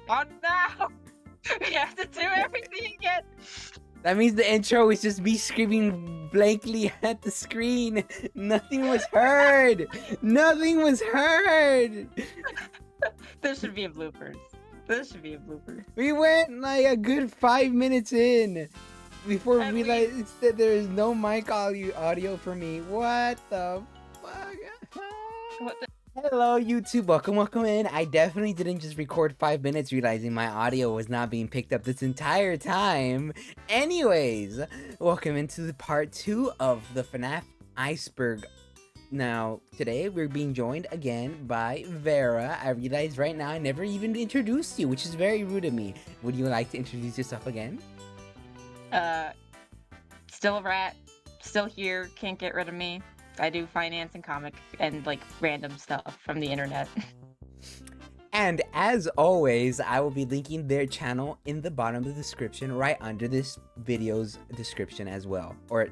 Oh no! We have to do everything again. That means the intro is just me screaming blankly at the screen. Nothing was heard. Nothing was heard. This should be a bloopers. This should be a blooper. We went like a good 5 minutes in before we And realized that there is no mic audio for me. What the fuck? What the? Hello YouTube, welcome in. I definitely didn't just record 5 minutes realizing my audio was not being picked up this entire time. Anyways, welcome into the part 2 of the FNAF Iceberg. Now, today we're being joined again by Vera. I realize right now I never even introduced you, which is very rude of me. Would you like to introduce yourself again? Still a rat. Still here. Can't get rid of me. I do finance and comic and like random stuff from the internet. And as always, I will be linking their channel in the bottom of the description, right under this video's description as well, or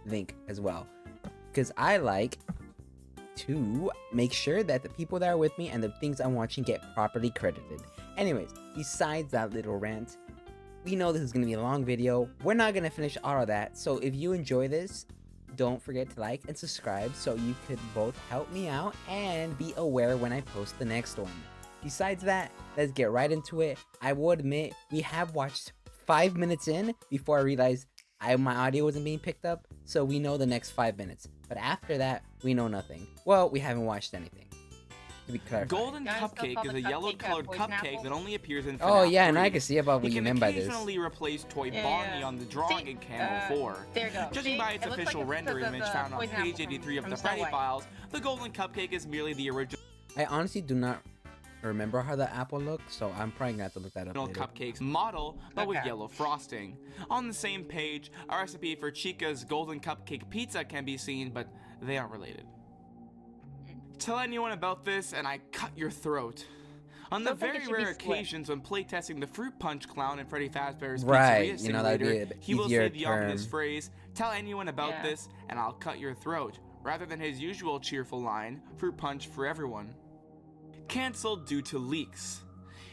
link as well, because I like to make sure that the people that are with me and the things I'm watching get properly credited. Anyways, besides that little rant, we know this is going to be a long video. We're not going to finish all of that, so if you enjoy this, don't forget to like and subscribe so you could both help me out and be aware when I post the next one. Besides that, let's get right into it. I will admit, we have watched 5 minutes in before I realized my audio wasn't being picked up, so we know the next 5 minutes. But after that, we know nothing. Well, we haven't watched anything. To be clarified. Golden cupcake is a yellow-colored cupcake that only appears in FNAF Oh yeah, and I 3. can see about what you meant by this. It can occasionally replace Toy Bonnie on the drawing in Camo 4. There you go. Judging by its official render image found on page 83 of the Freddy files, the golden cupcake is merely the original I honestly do not remember how the apple looks, so I'm probably gonna have to look that up later. cupcake's model, but with Okay. yellow frosting. On the same page, a recipe for Chica's golden cupcake pizza can be seen, but they aren't related. Tell anyone about this and I cut your throat. On the Don't think it very should be rare split. occasions when playtesting the Fruit Punch Clown in Freddy Fazbear's Right, Pizzeria you know, that'd be Simulator, an he will easier say the ominous term. phrase, tell anyone about Yeah. this and I'll cut your throat, rather than his usual cheerful line, Fruit Punch for everyone. Cancelled due to leaks.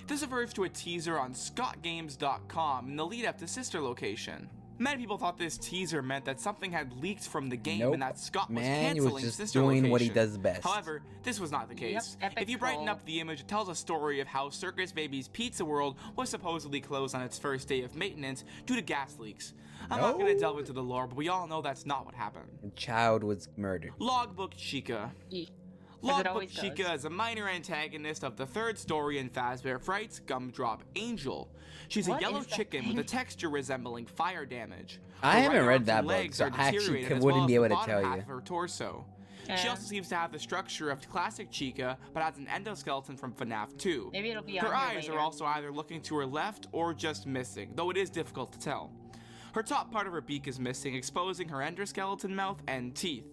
This refers to a teaser on scottgames.com in the lead up to Sister Location. Many people thought this teaser meant that something had leaked from the game Nope. and that Scott was Man, he was canceling just Sister doing Location. what he does best. However, this was not the case. Yep, epic If you brighten troll. up the image, it tells a story of how Circus Baby's Pizza World was supposedly closed on its first day of maintenance due to gas leaks. I'm not going to delve into the lore, but we all know that's not what happened. A child was murdered. Logbook Chica. As it Logbook always Chica does. is a minor antagonist of the third story in Fazbear Fright's Gumdrop Angel. She's a What yellow is that chicken thing? with a texture resembling fire damage. I Her haven't right read arms that and book, legs so are I actually deteriorated, as wouldn't well be as able the to bottom tell half you. of her torso. She Yeah. also seems to have the structure of classic Chica, but has an endoskeleton from FNAF 2. Maybe it'll be on Her here eyes later. are also either looking to her left or just missing, though it is difficult to tell. Her top part of her beak is missing, exposing her endoskeleton mouth and teeth.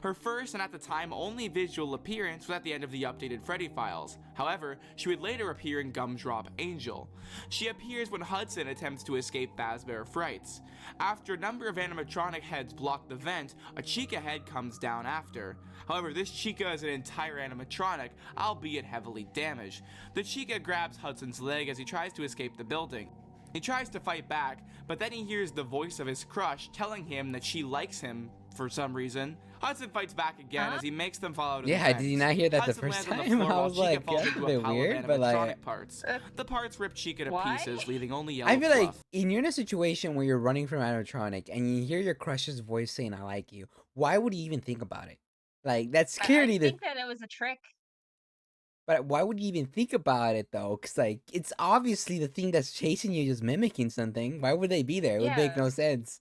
Her first and at the time only visual appearance was at the end of the updated Freddy files. However, she would later appear in Gumdrop Angel. She appears when Hudson attempts to escape Fazbear Frights. After a number of animatronic heads block the vent, a Chica head comes down after. However, this Chica is an entire animatronic, albeit heavily damaged. The Chica grabs Hudson's leg as he tries to escape the building. He tries to fight back, but then he hears the voice of his crush telling him that she likes him for some reason. Hudson fights back again as he makes them fall out of the Yeah, vent. did you not hear that the Hudson first lands on the time? floor I while was Chica like, falls that's a into bit pile of weird, but animatronic like, parts. The parts rip Chica to Why? pieces, leaving only yellow I feel like fluff. you're in a situation where you're running from animatronic and you hear your crush's voice saying "I like you." Why would you even think about it? Like that's clearly I the. think that it was a trick. But why would you even think about it though? Cause like it's obviously the thing that's chasing you just mimicking something. Why would they be there? It would make Yeah. no sense.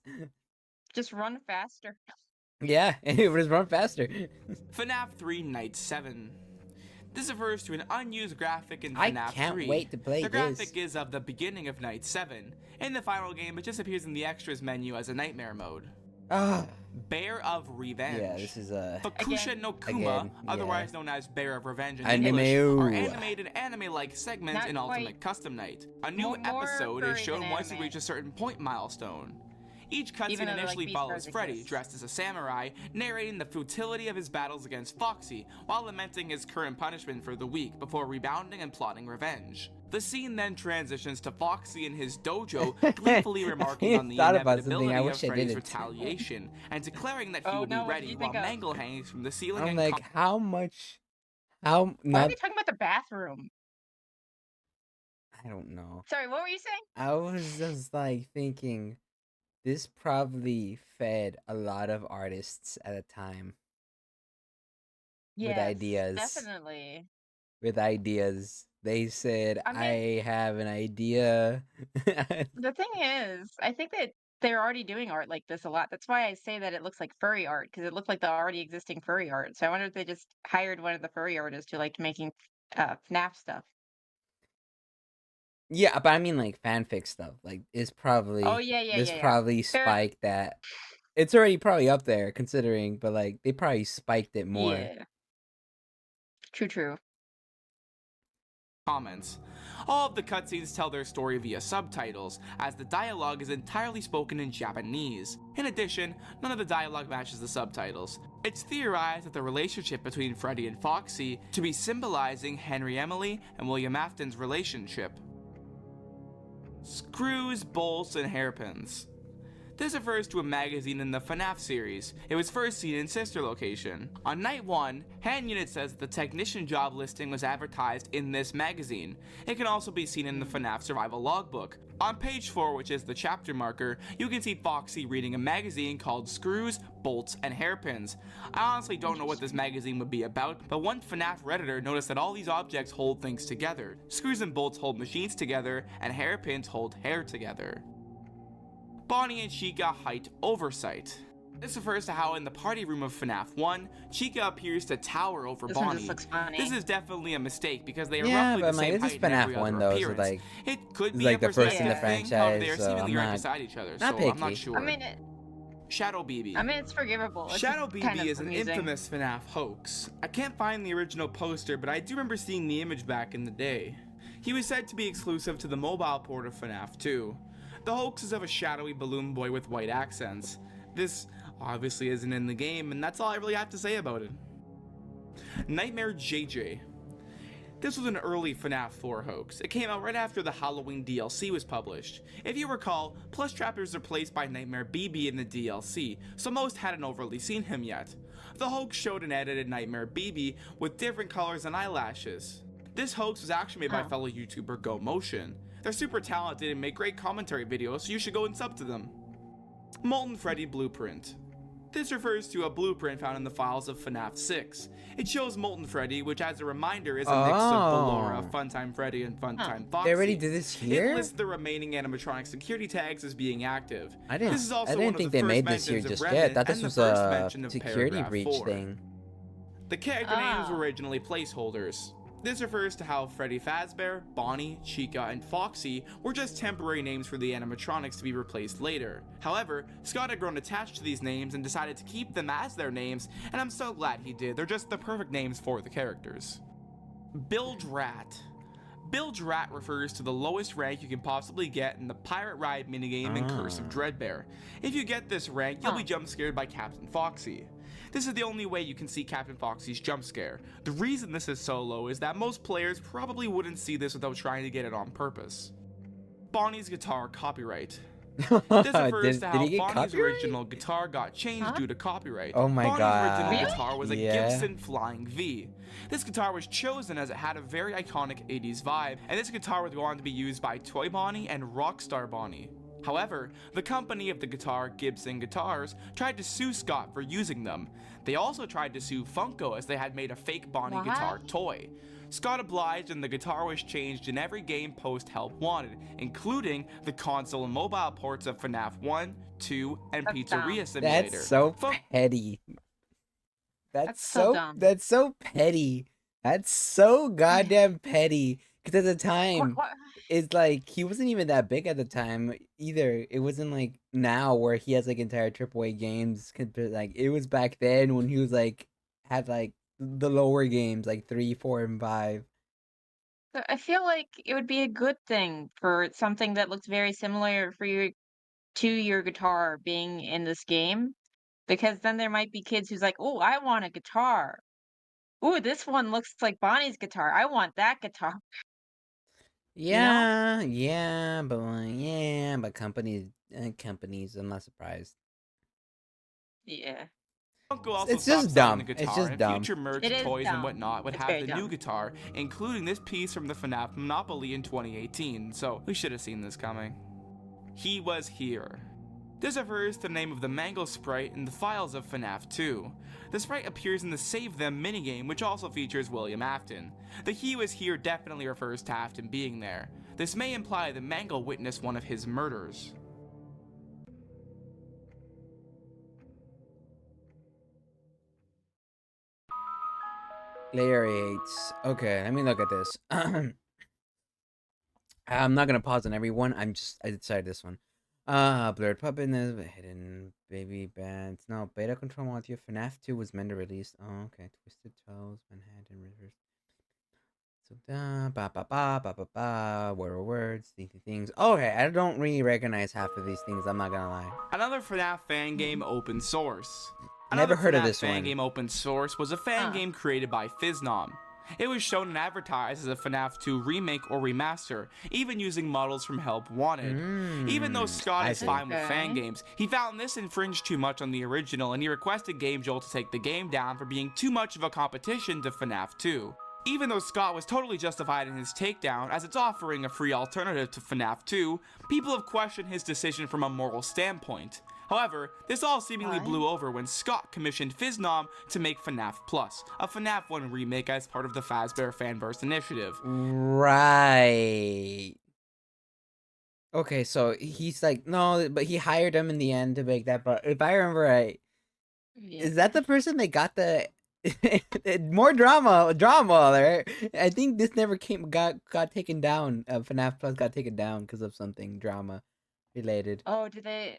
Just run faster. Yeah, it would just run faster. FNAF 3 Night 7. This refers to an unused graphic in I FNAF can't 3. wait to play The this. graphic is of the beginning of Night 7. In the final game, it just appears in the extras menu as a nightmare mode. Ah, Bear of Revenge. yeah, this is Fakusha Again. no Kuma, Again, otherwise known as Bear of Revenge in Anime. English, are Ooh. animated anime-like segments Not in Ultimate quite. Custom Night. A new More episode is furry shown than once you anime. reach a certain point milestone. Each Even cutscene though initially Beast follows Wars Freddy, exists. dressed as a samurai, narrating the futility of his battles against Foxy, while lamenting his current punishment for the week before rebounding and plotting revenge. The scene then transitions to Foxy in his dojo, gleefully remarking on the thought about something. I inevitability of wish I Freddy's didn't. retaliation, and declaring that he Oh will be no, what did ready you while think of? Mangle hangs from the ceiling I'm and like, how much? How Why are not? they talking about the bathroom? I don't know. Sorry, what were you saying? I was just like thinking, this probably fed a lot of artists at a time with Yes, ideas. definitely. With ideas. They said, I mean, I have an idea. the thing is, I think that they're already doing art like this a lot. That's why I say that it looks like furry art, because it looked like the already existing furry art. So I wonder if they just hired one of the furry artists to like making FNAF stuff. Yeah, but I mean like fanfic stuff. Like it's Oh probably yeah, yeah, this yeah, yeah. probably They're spiked that. It's already probably up there considering, but like they probably spiked it more. yeah, true, true. comments. All of the cutscenes tell their story via subtitles, as the dialogue is entirely spoken in Japanese. In addition, none of the dialogue matches the subtitles. It's theorized that the relationship between Freddy and Foxy to be symbolizing Henry Emily and William Afton's relationship. Screws, bolts, and hairpins. This refers to a magazine in the FNAF series. It was first seen in Sister Location. On night 1, Hand Unit says that the technician job listing was advertised in this magazine. It can also be seen in the FNAF Survival Logbook. On page 4, which is the chapter marker, you can see Foxy reading a magazine called Screws, Bolts, and Hairpins. I honestly don't know what this magazine would be about, but one FNAF Redditor noticed that all these objects hold things together. Screws and bolts hold machines together, and hairpins hold hair together. Bonnie and Chica height oversight. This refers to how in the party room of FNAF 1, Chica appears to tower over This one Bonnie. just looks funny. This is definitely a mistake because they are Yeah, roughly but the like same this is height in every FNAF 1 other though, so appearance. like It could it's be like a the first in the Yeah. perspective thing, however, they are franchise, so seemingly I'm right not beside each other, not so I'm not picky. sure. I mean, Shadow BB. it's forgivable. It's Shadow just kind BB of is an amusing. infamous FNAF hoax. I can't find the original poster, but I do remember seeing the image back in the day. He was said to be exclusive to the mobile port of FNAF 2. The hoax is of a shadowy balloon boy with white accents. This obviously isn't in the game, and that's all I really have to say about it. Nightmare JJ. This was an early FNAF 4 hoax. It came out right after the Halloween DLC was published. If you recall, Plush Trapper is replaced by Nightmare BB in the DLC, so most hadn't overly seen him yet. The hoax showed an edited Nightmare BB with different colors and eyelashes. This hoax was actually made by fellow YouTuber Go Motion. They're super talented and make great commentary videos, so you should go and sub to them. Molten Freddy Blueprint. This refers to a blueprint found in the files of FNAF 6. It shows Molten Freddy, which as a reminder is a mix of Ballora, Funtime Freddy, and Funtime Foxy. They already did this here? It lists the remaining animatronic security tags as being active. I This is also didn't one think of the they first made this here mentions of just Remnant yet. Thought this and the was first a mention of security Paragraph breach 4. thing. The character names were originally placeholders. This refers to how Freddy Fazbear, Bonnie, Chica, and Foxy were just temporary names for the animatronics to be replaced later. However, Scott had grown attached to these names and decided to keep them as their names, and I'm so glad he did. They're just the perfect names for the characters. Bilge Rat. Bilge Rat refers to the lowest rank you can possibly get in the Pirate Ride minigame in Curse of Dreadbear. If you get this rank, you'll be jump scared by Captain Foxy. This is the only way you can see Captain Foxy's jump scare. The reason this is so low is that most players probably wouldn't see this without trying to get it on purpose. Bonnie's guitar copyright. This refers to how he get Bonnie's copyright? original guitar got changed due to copyright. Oh my Bonnie's original God. guitar was a Yeah. Gibson Flying V. This guitar was chosen as it had a very iconic 80s vibe, and this guitar would go on to be used by Toy Bonnie and Rockstar Bonnie. However, the company of the guitar, Gibson Guitars, tried to sue Scott for using them. They also tried to sue Funko as they had made a fake Bonnie guitar toy. Scott obliged and the guitar was changed in every game post-Help Wanted, including the console and mobile ports of FNAF 1, 2, and That's Pizzeria dumb. Simulator. That's so petty. That's so dumb. That's so petty. That's so goddamn petty. Because at the time, it's like he wasn't even that big at the time either. It wasn't like now where he has like entire AAA games. Like it was back then when he was like had like the lower games like 3, 4, and 5. I feel like it would be a good thing for something that looks very similar for you to your guitar being in this game, because then there might be kids who's like, "Oh, I want a guitar. Ooh, this one looks like Bonnie's guitar. I want that guitar." You know? Yeah, but companies, I'm not surprised. Yeah. Funko also It's stopped just selling the dumb. It's guitar, just and dumb. future merch, It is toys, and dumb. whatnot would It's have very the new dumb. guitar, including this piece from the FNAF Monopoly in 2018, so we should have seen this coming. He was here. This refers to the name of the Mangle sprite in the files of FNAF 2. The sprite appears in the Save Them minigame, which also features William Afton. The he was here definitely refers to Afton being there. This may imply that Mangle witnessed one of his murders. Glariates. Okay, let me look at this. I'm not gonna pause on everyone. I decided this one. Blurred Puppet, Hidden Baby Bands. No, Beta Control Module. FNAF 2 was meant to release. Oh, okay. Twisted Toes, Manhattan Rivers. So ba ba ba ba ba ba. Word or words, things. Okay, I don't really recognize half of these things. I'm not gonna lie. Another FNAF fan game open source. Never Another heard of FNAF this fan one. game open source was a fan Huh. game created by Fiznom. It was shown and advertised as a FNAF 2 remake or remaster, even using models from Help Wanted. Even though Scott I is see. fine with fan Okay. games, he found this infringed too much on the original, and he requested GameJolt to take the game down for being too much of a competition to FNAF 2. Even though Scott was totally justified in his takedown, as it's offering a free alternative to FNAF 2, people have questioned his decision from a moral standpoint. However, this all seemingly blew over when Scott commissioned Fiznom to make FNAF Plus, a FNAF 1 remake as part of the Fazbear Fanverse initiative. Right. Okay, so he's like, no, but he hired him in the end to make that. But if I remember right, Yeah. is that the person that got the more drama there? I think this never got taken down. FNAF Plus got taken down because of something drama related. Oh, did they?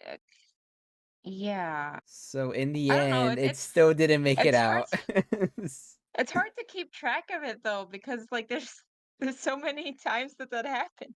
Yeah. So in the I don't know. end, it still didn't make it It's hard. out. It's hard to keep track of it though because like there's so many times that happens.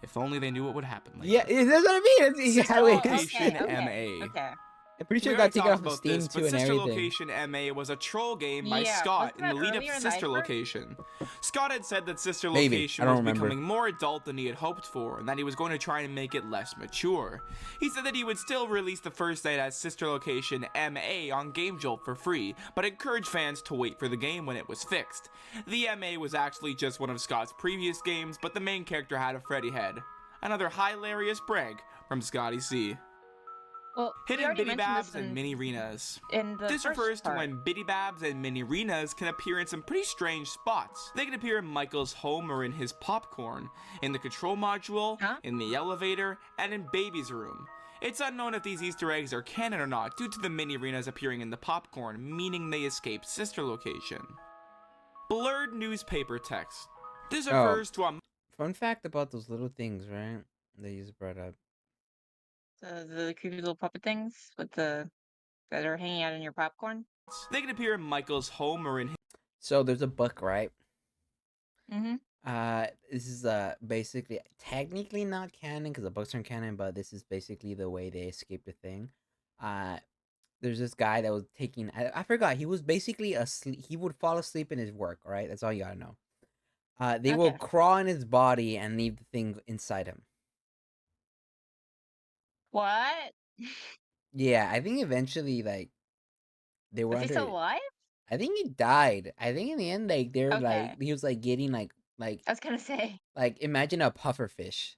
If only they knew what would happen later. Yeah, that's what I mean. It's how Sister it is. Location Okay. MA. Okay. I'm pretty sure We it got already taken talked off of about Steam this, too but and Sister everything. Location MA was a troll game by Yeah, Scott wasn't in the that lead up earlier to in the Sister Iceberg? Location. Scott had said that Sister Maybe. Location I don't was remember. becoming more adult than he had hoped for, and that he was going to try and make it less mature. He said that he would still release the first night as Sister Location MA on GameJolt for free, but encouraged fans to wait for the game when it was fixed. The MA was actually just one of Scott's previous games, but the main character had a Freddy head. Another hilarious prank from Scotty C. Well, we Hidden already Biddy mentioned Babs this and Mini Renas. in the This first refers to part. when Biddy Babs and Mini Renas can appear in some pretty strange spots. They can appear in Michael's home or in his popcorn, in the control module, Huh? in the elevator, and in Baby's room. It's unknown if these Easter eggs are canon or not due to the Mini Renas appearing in the popcorn, meaning they escaped Sister Location. Blurred newspaper text. This refers to a Fun fact about those little things, right? That you just brought up. The creepy little puppet things with that are hanging out in your popcorn. They can appear in Michael's home or in his So there's a book, right? Mm-hmm. This is basically technically not canon because the books aren't canon, but this is basically the way they escaped the thing. There's this guy that was taking. I forgot. He was basically asleep. He would fall asleep in his work. Right. That's all you gotta know. They will Okay. crawl in his body and leave the thing inside him. What? Yeah, I think eventually they were Was he under. still alive? I think he died. I think in the end, they're Okay. he was getting like I was gonna say. imagine a puffer fish.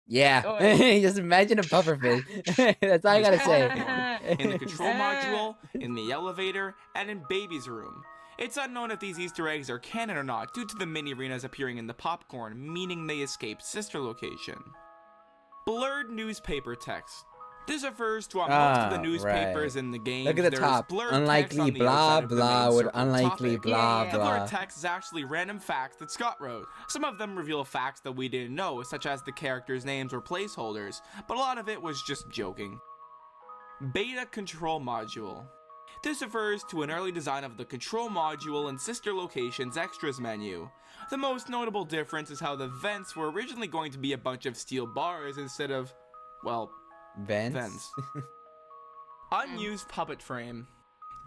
Yeah, Oy. just imagine a puffer fish. That's all I gotta say. in the control module, in the elevator, and in Baby's room. It's unknown if these Easter eggs are canon or not due to the Mini Renas appearing in the popcorn, meaning they escaped Sister Location. Blurred newspaper text. This refers to most of the newspapers in the game. Look at the top. Unlikely blah blah with unlikely blah Yeah. The blah. blurred text is actually random facts that Scott wrote. Some of them reveal facts that we didn't know, such as the characters' names or placeholders, but a lot of it was just joking. Beta control module. This refers to an early design of the control module and sister location's extras menu. The most notable difference is how the vents were originally going to be a bunch of steel bars instead of, well, vents. Unused puppet frame.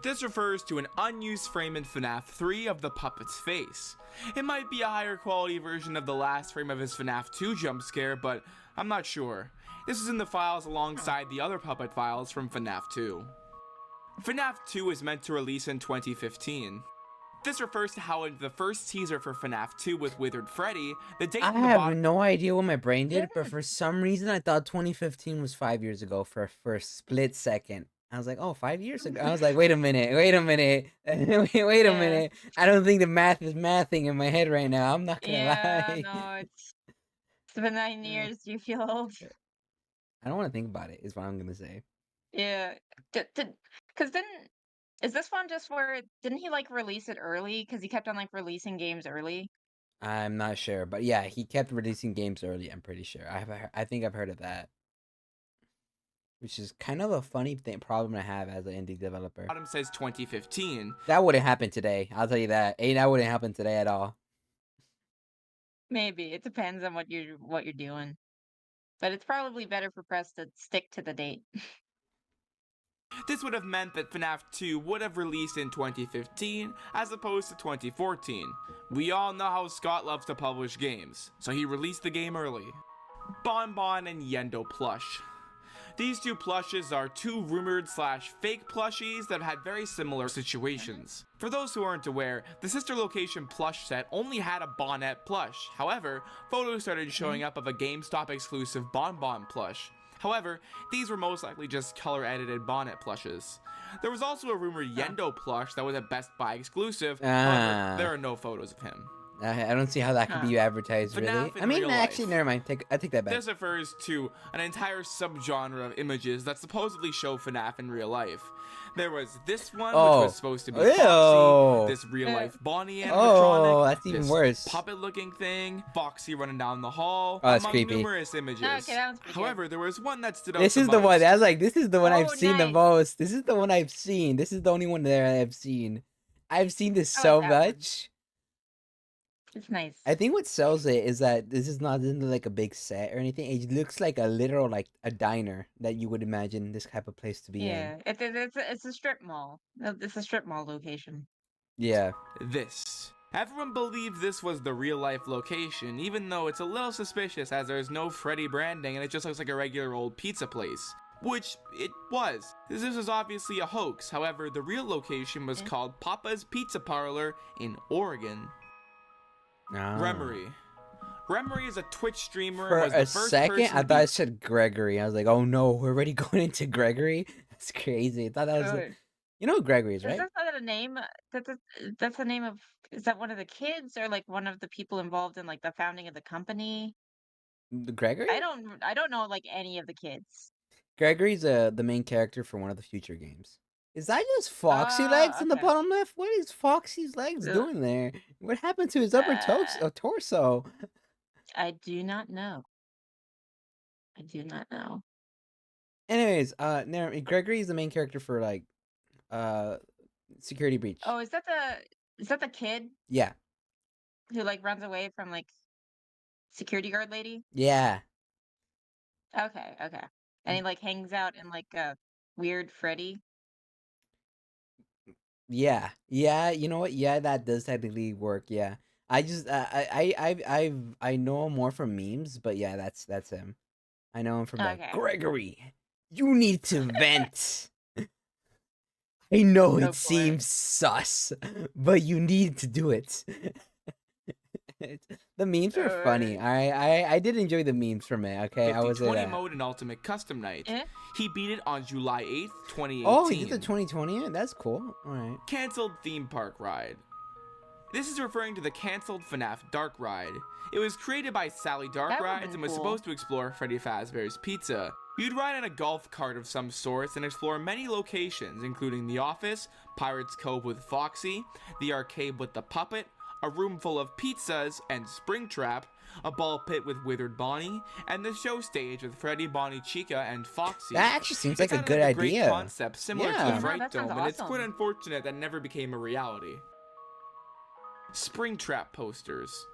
This refers to an unused frame in FNAF 3 of the puppet's face. It might be a higher quality version of the last frame of his FNAF 2 jump scare, but I'm not sure. This is in the files alongside the other puppet files from FNAF 2. FNAF 2 is meant to release in 2015. This refers to how in the first teaser for FNAF 2 with Withered Freddy, the date I in the have bottom no idea what my brain did, Yeah. but for some reason I thought 2015 was 5 years ago for a split second. I was like, oh, 5 years ago. I was like, wait a minute, wait a minute, wait a Yeah. minute. I don't think the math is mathing in my head right now. I'm not gonna Yeah, lie. no, it's been 9 years. You feel old. I don't want to think about it. Is what I'm gonna say. Yeah. Because is this one just where didn't he like release it early? Because he kept on like releasing games early. I'm not sure, but yeah, he kept releasing games early. I'm pretty sure. I think I've heard of that, which is kind of a funny problem to have as an indie developer. says 2015. That wouldn't happen today. I'll tell you that. That wouldn't happen today at all. Maybe it depends on what you're doing, but it's probably better for press to stick to the date. This would have meant that FNAF 2 would have released in 2015 as opposed to 2014. We all know how Scott loves to publish games, so he released the game early. Bon Bon and Yendo plush. These two plushes are two rumored / fake plushies that have had very similar situations. For those who aren't aware, the sister location plush set only had a Bonnet plush. However, photos started showing up of a GameStop exclusive Bon Bon plush. However, these were most likely just color edited Bonnet plushes. There was also a rumored Yendo plush that was a Best Buy exclusive. However, there are no photos of him. I don't see how that could be advertised, really. FNAF in I mean, real actually, life. never mind. I take that back. This refers to an entire subgenre of images that supposedly show FNAF in real life. There was this one, which was supposed to be Foxy, this real-life Bonnie animatronic, that's even this worse. puppet-looking thing, Foxy running down the hall, Oh, that's among creepy. numerous images. Okay, that one's pretty good. However, there was one that stood out This the is the one. most. I was like, this is the one I've Oh, seen the nice. most. This is the one I've seen. This is the only one there I've seen. I've seen this I so like that one. much. It's nice. I think what sells it is that this isn't like a big set or anything. It looks like a literal like a diner that you would imagine this type of place to be in. Yeah, it's a strip mall. It's a strip mall location. Yeah. This. Everyone believed this was the real-life location, even though it's a little suspicious as there's no Freddy branding and it just looks like a regular old pizza place. Which it was. This was obviously a hoax. However, the real location was called Papa's Pizza Parlor in Oregon. Ah. Remory. Remory is a Twitch streamer. For and was the a first second, person I to thought be- it said Gregory. I was like, oh no, we're already going into Gregory. That's crazy. I thought that was. Oh, You know who Gregory is, right? Is that a name? That's the name of. Is that one of the kids or like one of the people involved in like the founding of the company? The Gregory? I don't know like any of the kids. Gregory's the main character for one of the future games. Is that just Foxy legs in the Okay. bottom left? What is Foxy's legs Ugh. doing there? What happened to his upper torso? I do not know. I do not know. Anyways, Gregory is the main character for like Security Breach. Oh, is that the kid Yeah. who like runs away from like security guard lady? Yeah. Okay. And he like hangs out in like a weird Freddy. Yeah. Yeah, you know what? Yeah, that does technically work. Yeah. I just I know him more from memes, but yeah, that's him. I know him from like Okay. Gregory. You need to vent. I know Go for it it. seems sus, but you need to do it. The memes are funny. I did enjoy the memes from it. Okay, with I the would say 20 that. mode and Ultimate Custom Night. Eh? He beat it on July 8th, 2018. Oh, he did the 2020. That's cool. All right. Cancelled theme park ride. This is referring to the cancelled FNAF Dark Ride. It was created by Sally Dark That would've Rides been and was cool. supposed to explore Freddy Fazbear's Pizza. You'd ride in a golf cart of some sorts and explore many locations, including the office, Pirates Cove with Foxy, the arcade with the puppet, a room full of pizzas and Springtrap, a ball pit with Withered Bonnie, and the show stage with Freddy, Bonnie, Chica, and Foxy. That actually seems like It a sounded good like a great idea. concept similar to Yeah. the Yeah, no, Fright that sounds Dome, and it's quite awesome. unfortunate that never became a reality. Springtrap posters.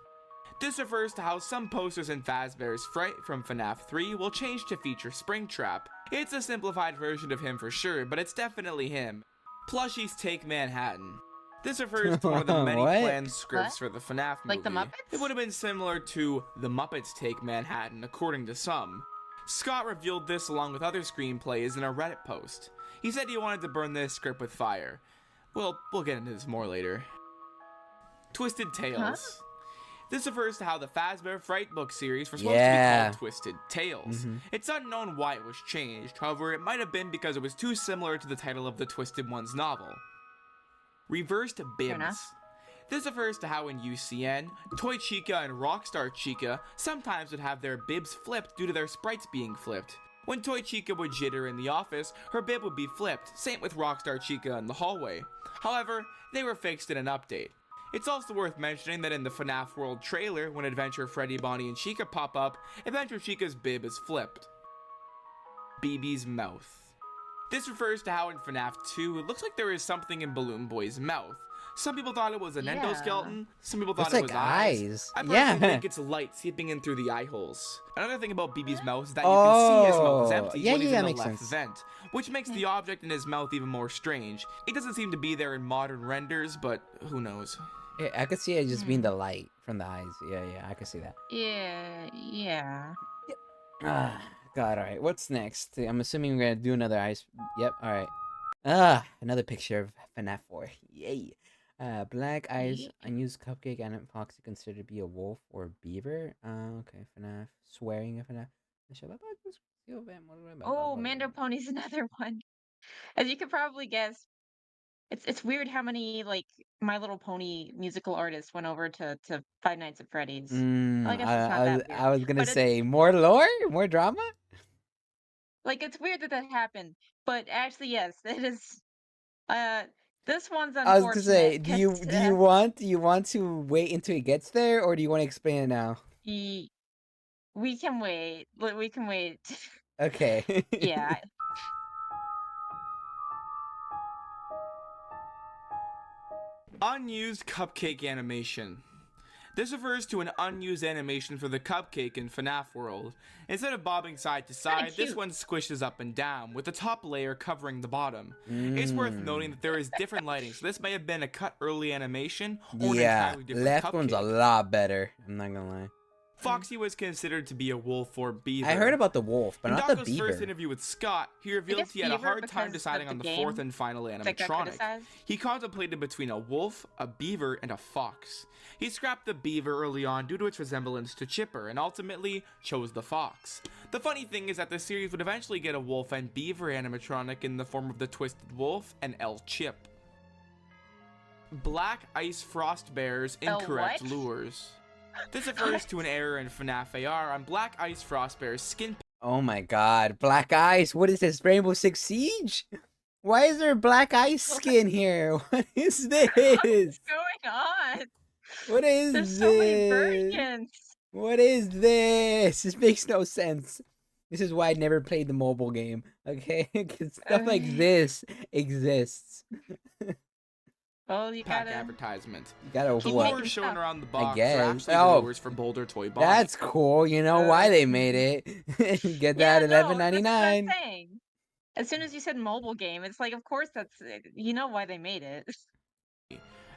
This refers to how some posters in Fazbear's Fright from FNAF 3 will change to feature Springtrap. It's a simplified version of him for sure, but it's definitely him. Plushies Take Manhattan. This refers to one of the many What? planned scripts for the FNAF movie. Like the Muppets? It would have been similar to The Muppets Take Manhattan, according to some. Scott revealed this along with other screenplays in a Reddit post. He said he wanted to burn this script with fire. Well, we'll get into this more later. Twisted Tales. Huh? This refers to how the Fazbear Fright book series was supposed to Yeah. be called Twisted Tales. It's unknown why it was changed, however it might have been because it was too similar to the title of the Twisted Ones novel. Reversed Bibs. enough. This refers to how in UCN, Toy Chica and Rockstar Chica sometimes would have their bibs flipped due to their sprites being flipped. When Toy Chica would jitter in the office, her bib would be flipped, same with Rockstar Chica in the hallway. However, they were fixed in an update. It's also worth mentioning that in the FNAF World trailer, when Adventure Freddy, Bonnie, and Chica pop up, Adventure Chica's bib is flipped. BB's mouth. This refers to how in FNAF 2, it looks like there is something in Balloon Boy's mouth. Some people thought it was an Yeah. endoskeleton, some people Looks thought it was like eyes. eyes. I personally Yeah. think it's light seeping in through the eye holes. Another thing about BB's mouth is that you can see his mouth is Oh, empty yeah, when he's yeah, in the makes left sense. vent, which makes the object in his mouth even more strange. It doesn't seem to be there in modern renders, but who knows. Yeah, I could see it just being the light from the eyes. Yeah, I could see that. Yeah. Ah, God, all right. What's next? I'm assuming we're gonna do another ice. Yep, all right. Another picture of FNAF 4. Yay. Black eyes, Yay. unused cupcake, and Foxy considered to be a wolf or beaver. Okay, FNAF. Swearing at FNAF. Oh, Mando Pony's another one. As you could probably guess, it's weird how many like My Little Pony musical artists went over to Five Nights at Freddy's. Well, I guess it's not that weird, I was gonna but it's say more lore, more drama. like it's weird that that happened. But actually, yes, it is. Uh, this one's I was gonna say, unfortunate do you because do you want to wait until it gets there, or do you want to explain it now? we can wait. We can wait. Okay. Yeah. Unused cupcake animation. This refers to an unused animation for the cupcake in FNAF World. Instead of bobbing side to side, this cute. one squishes up and down, with the top layer covering the bottom. It's worth noting that there is different lighting, so this may have been a cut early animation or an Yeah, entirely different left one's a cupcake. lot better. I'm not gonna lie. Foxy was considered to be a wolf or beaver. I heard about the wolf, but In not the Daco's beaver. first interview with Scott, he revealed guess he had a beaver hard time because deciding of on the the fourth game and final that got animatronic. criticized. He contemplated between a wolf, a beaver, and a fox. He scrapped the beaver early on due to its resemblance to Chipper, and ultimately chose the fox. The funny thing is that the series would eventually get a wolf and beaver animatronic in the form of the Twisted Wolf and El Chip. Black Ice Frost Bear's El incorrect what? lures. This refers to an error in FNAF AR on Black Ice Frost Bear's skin Oh my God, black eyes! What is this, Rainbow Six Siege? Why is there black ice skin here? What is this? What's going on? What is There's so many this? versions. What is this? This makes no sense. This is why I never played the mobile game. Okay, because stuff like this exists. Well, you pack gotta. advertisement. You gotta Keep what? making Lures shown stuff. around the box guess. are actually Oh, the lures for Boulder Toy Bonnie. That's cool. You know why they made it? Get that Yeah, no, that's what I'm $11.99. saying. As soon as you said mobile game, it's like, of course, that's you know why they made it.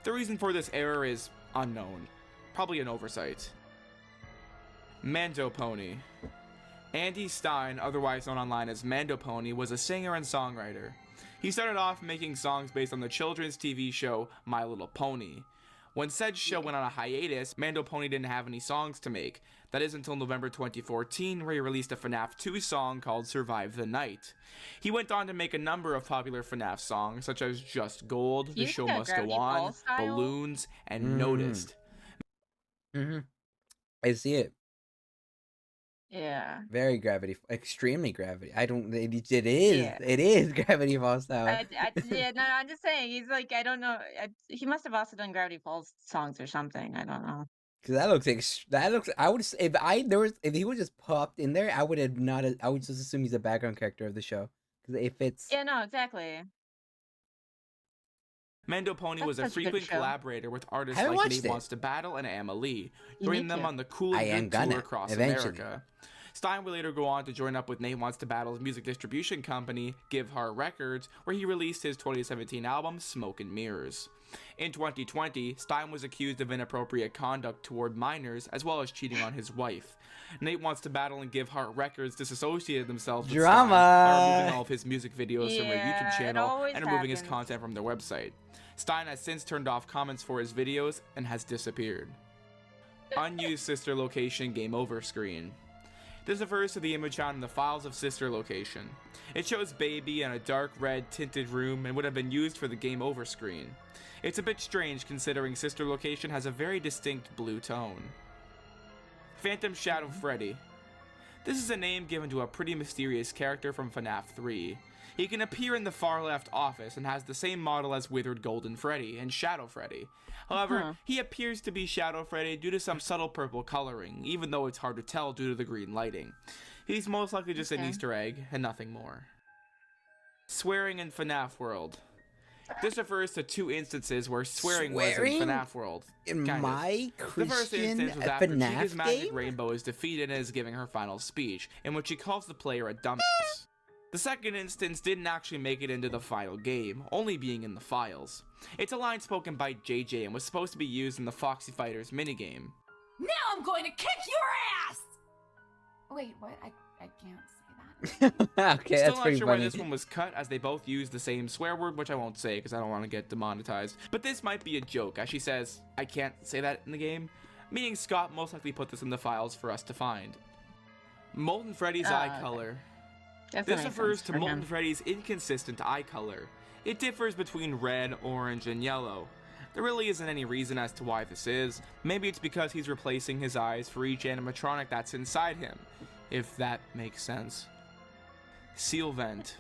The reason for this error is unknown. Probably an oversight. Mando Pony. Andy Stein, otherwise known online as Mando Pony, was a singer and songwriter. He started off making songs based on the children's TV show My Little Pony. When said show went on a hiatus, Mando Pony didn't have any songs to make. That is until November 2014, where he released a FNAF 2 song called Survive the Night. He went on to make a number of popular FNAF songs, such as Just Gold, The You Show think Must Gravity Go On, Falls style? Balloons, and Noticed. I see it. Yeah. Very gravity, extremely gravity. I don't. Yeah. It is Gravity Falls style. Yeah, no, I'm just saying, he's like, I don't know, he must have also done Gravity Falls songs or something, I don't know. Cause that looks that looks. I would if if he was just popped in there, I would have not. I would just assume he's a background character of the show. Cause it fits. Yeah, no, exactly. Mendo Pony That's was a such a good frequent show. collaborator with I artists haven't like watched Nate it. Wants to Battle and Amalie, You joining need them to. on the Cool I and am Good gonna tour across eventually. America. Stein would later go on to join up with Nate Wants to Battle's music distribution company, Give Heart Records, where he released his 2017 album, Smoke and Mirrors. In 2020, Stein was accused of inappropriate conduct toward minors, as well as cheating on his wife. Nate Wants to Battle and Give Heart Records disassociated themselves with Stein by removing all of his music videos from their YouTube Yeah, it channel always and removing his happens. content from their website. Stein has since turned off comments for his videos and has disappeared. Unused sister location game over screen. This refers to the image found in the files of sister location. It shows baby in a dark red tinted room and would have been used for the game over screen. It's a bit strange considering sister location has a very distinct blue tone. Phantom Shadow Freddy. This is a name given to a pretty mysterious character from FNAF 3. He can appear in the far left office and has the same model as Withered Golden Freddy and Shadow Freddy. However, he appears to be Shadow Freddy due to some subtle purple coloring, even though it's hard to tell due to the green lighting. He's most likely just an Easter egg and nothing more. Swearing in FNAF World. This refers to two instances where swearing was in FNAF World. In Kind of. my The first Christian instance was after FNAF Chica's Magic game? Rainbow is defeated and is giving her final speech, in which she calls the player a dumbass. The second instance didn't actually make it into the final game, only being in the files. It's a line spoken by JJ and was supposed to be used in the Foxy Fighters minigame. Now I'm going to kick your ass! Wait, what? I can't say that. Okay, Still that's not pretty sure why funny. this one was cut, as they both use the same swear word, which I won't say because I don't want to get demonetized. But this might be a joke, as she says, I can't say that in the game, meaning Scott most likely put this in the files for us to find. Molten Freddy's eye okay. color. That This makes refers sense to for Molten him. Freddy's inconsistent eye color. It differs between red, orange, and yellow. There really isn't any reason as to why this is. Maybe it's because he's replacing his eyes for each animatronic that's inside him, if that makes sense. Seal vent.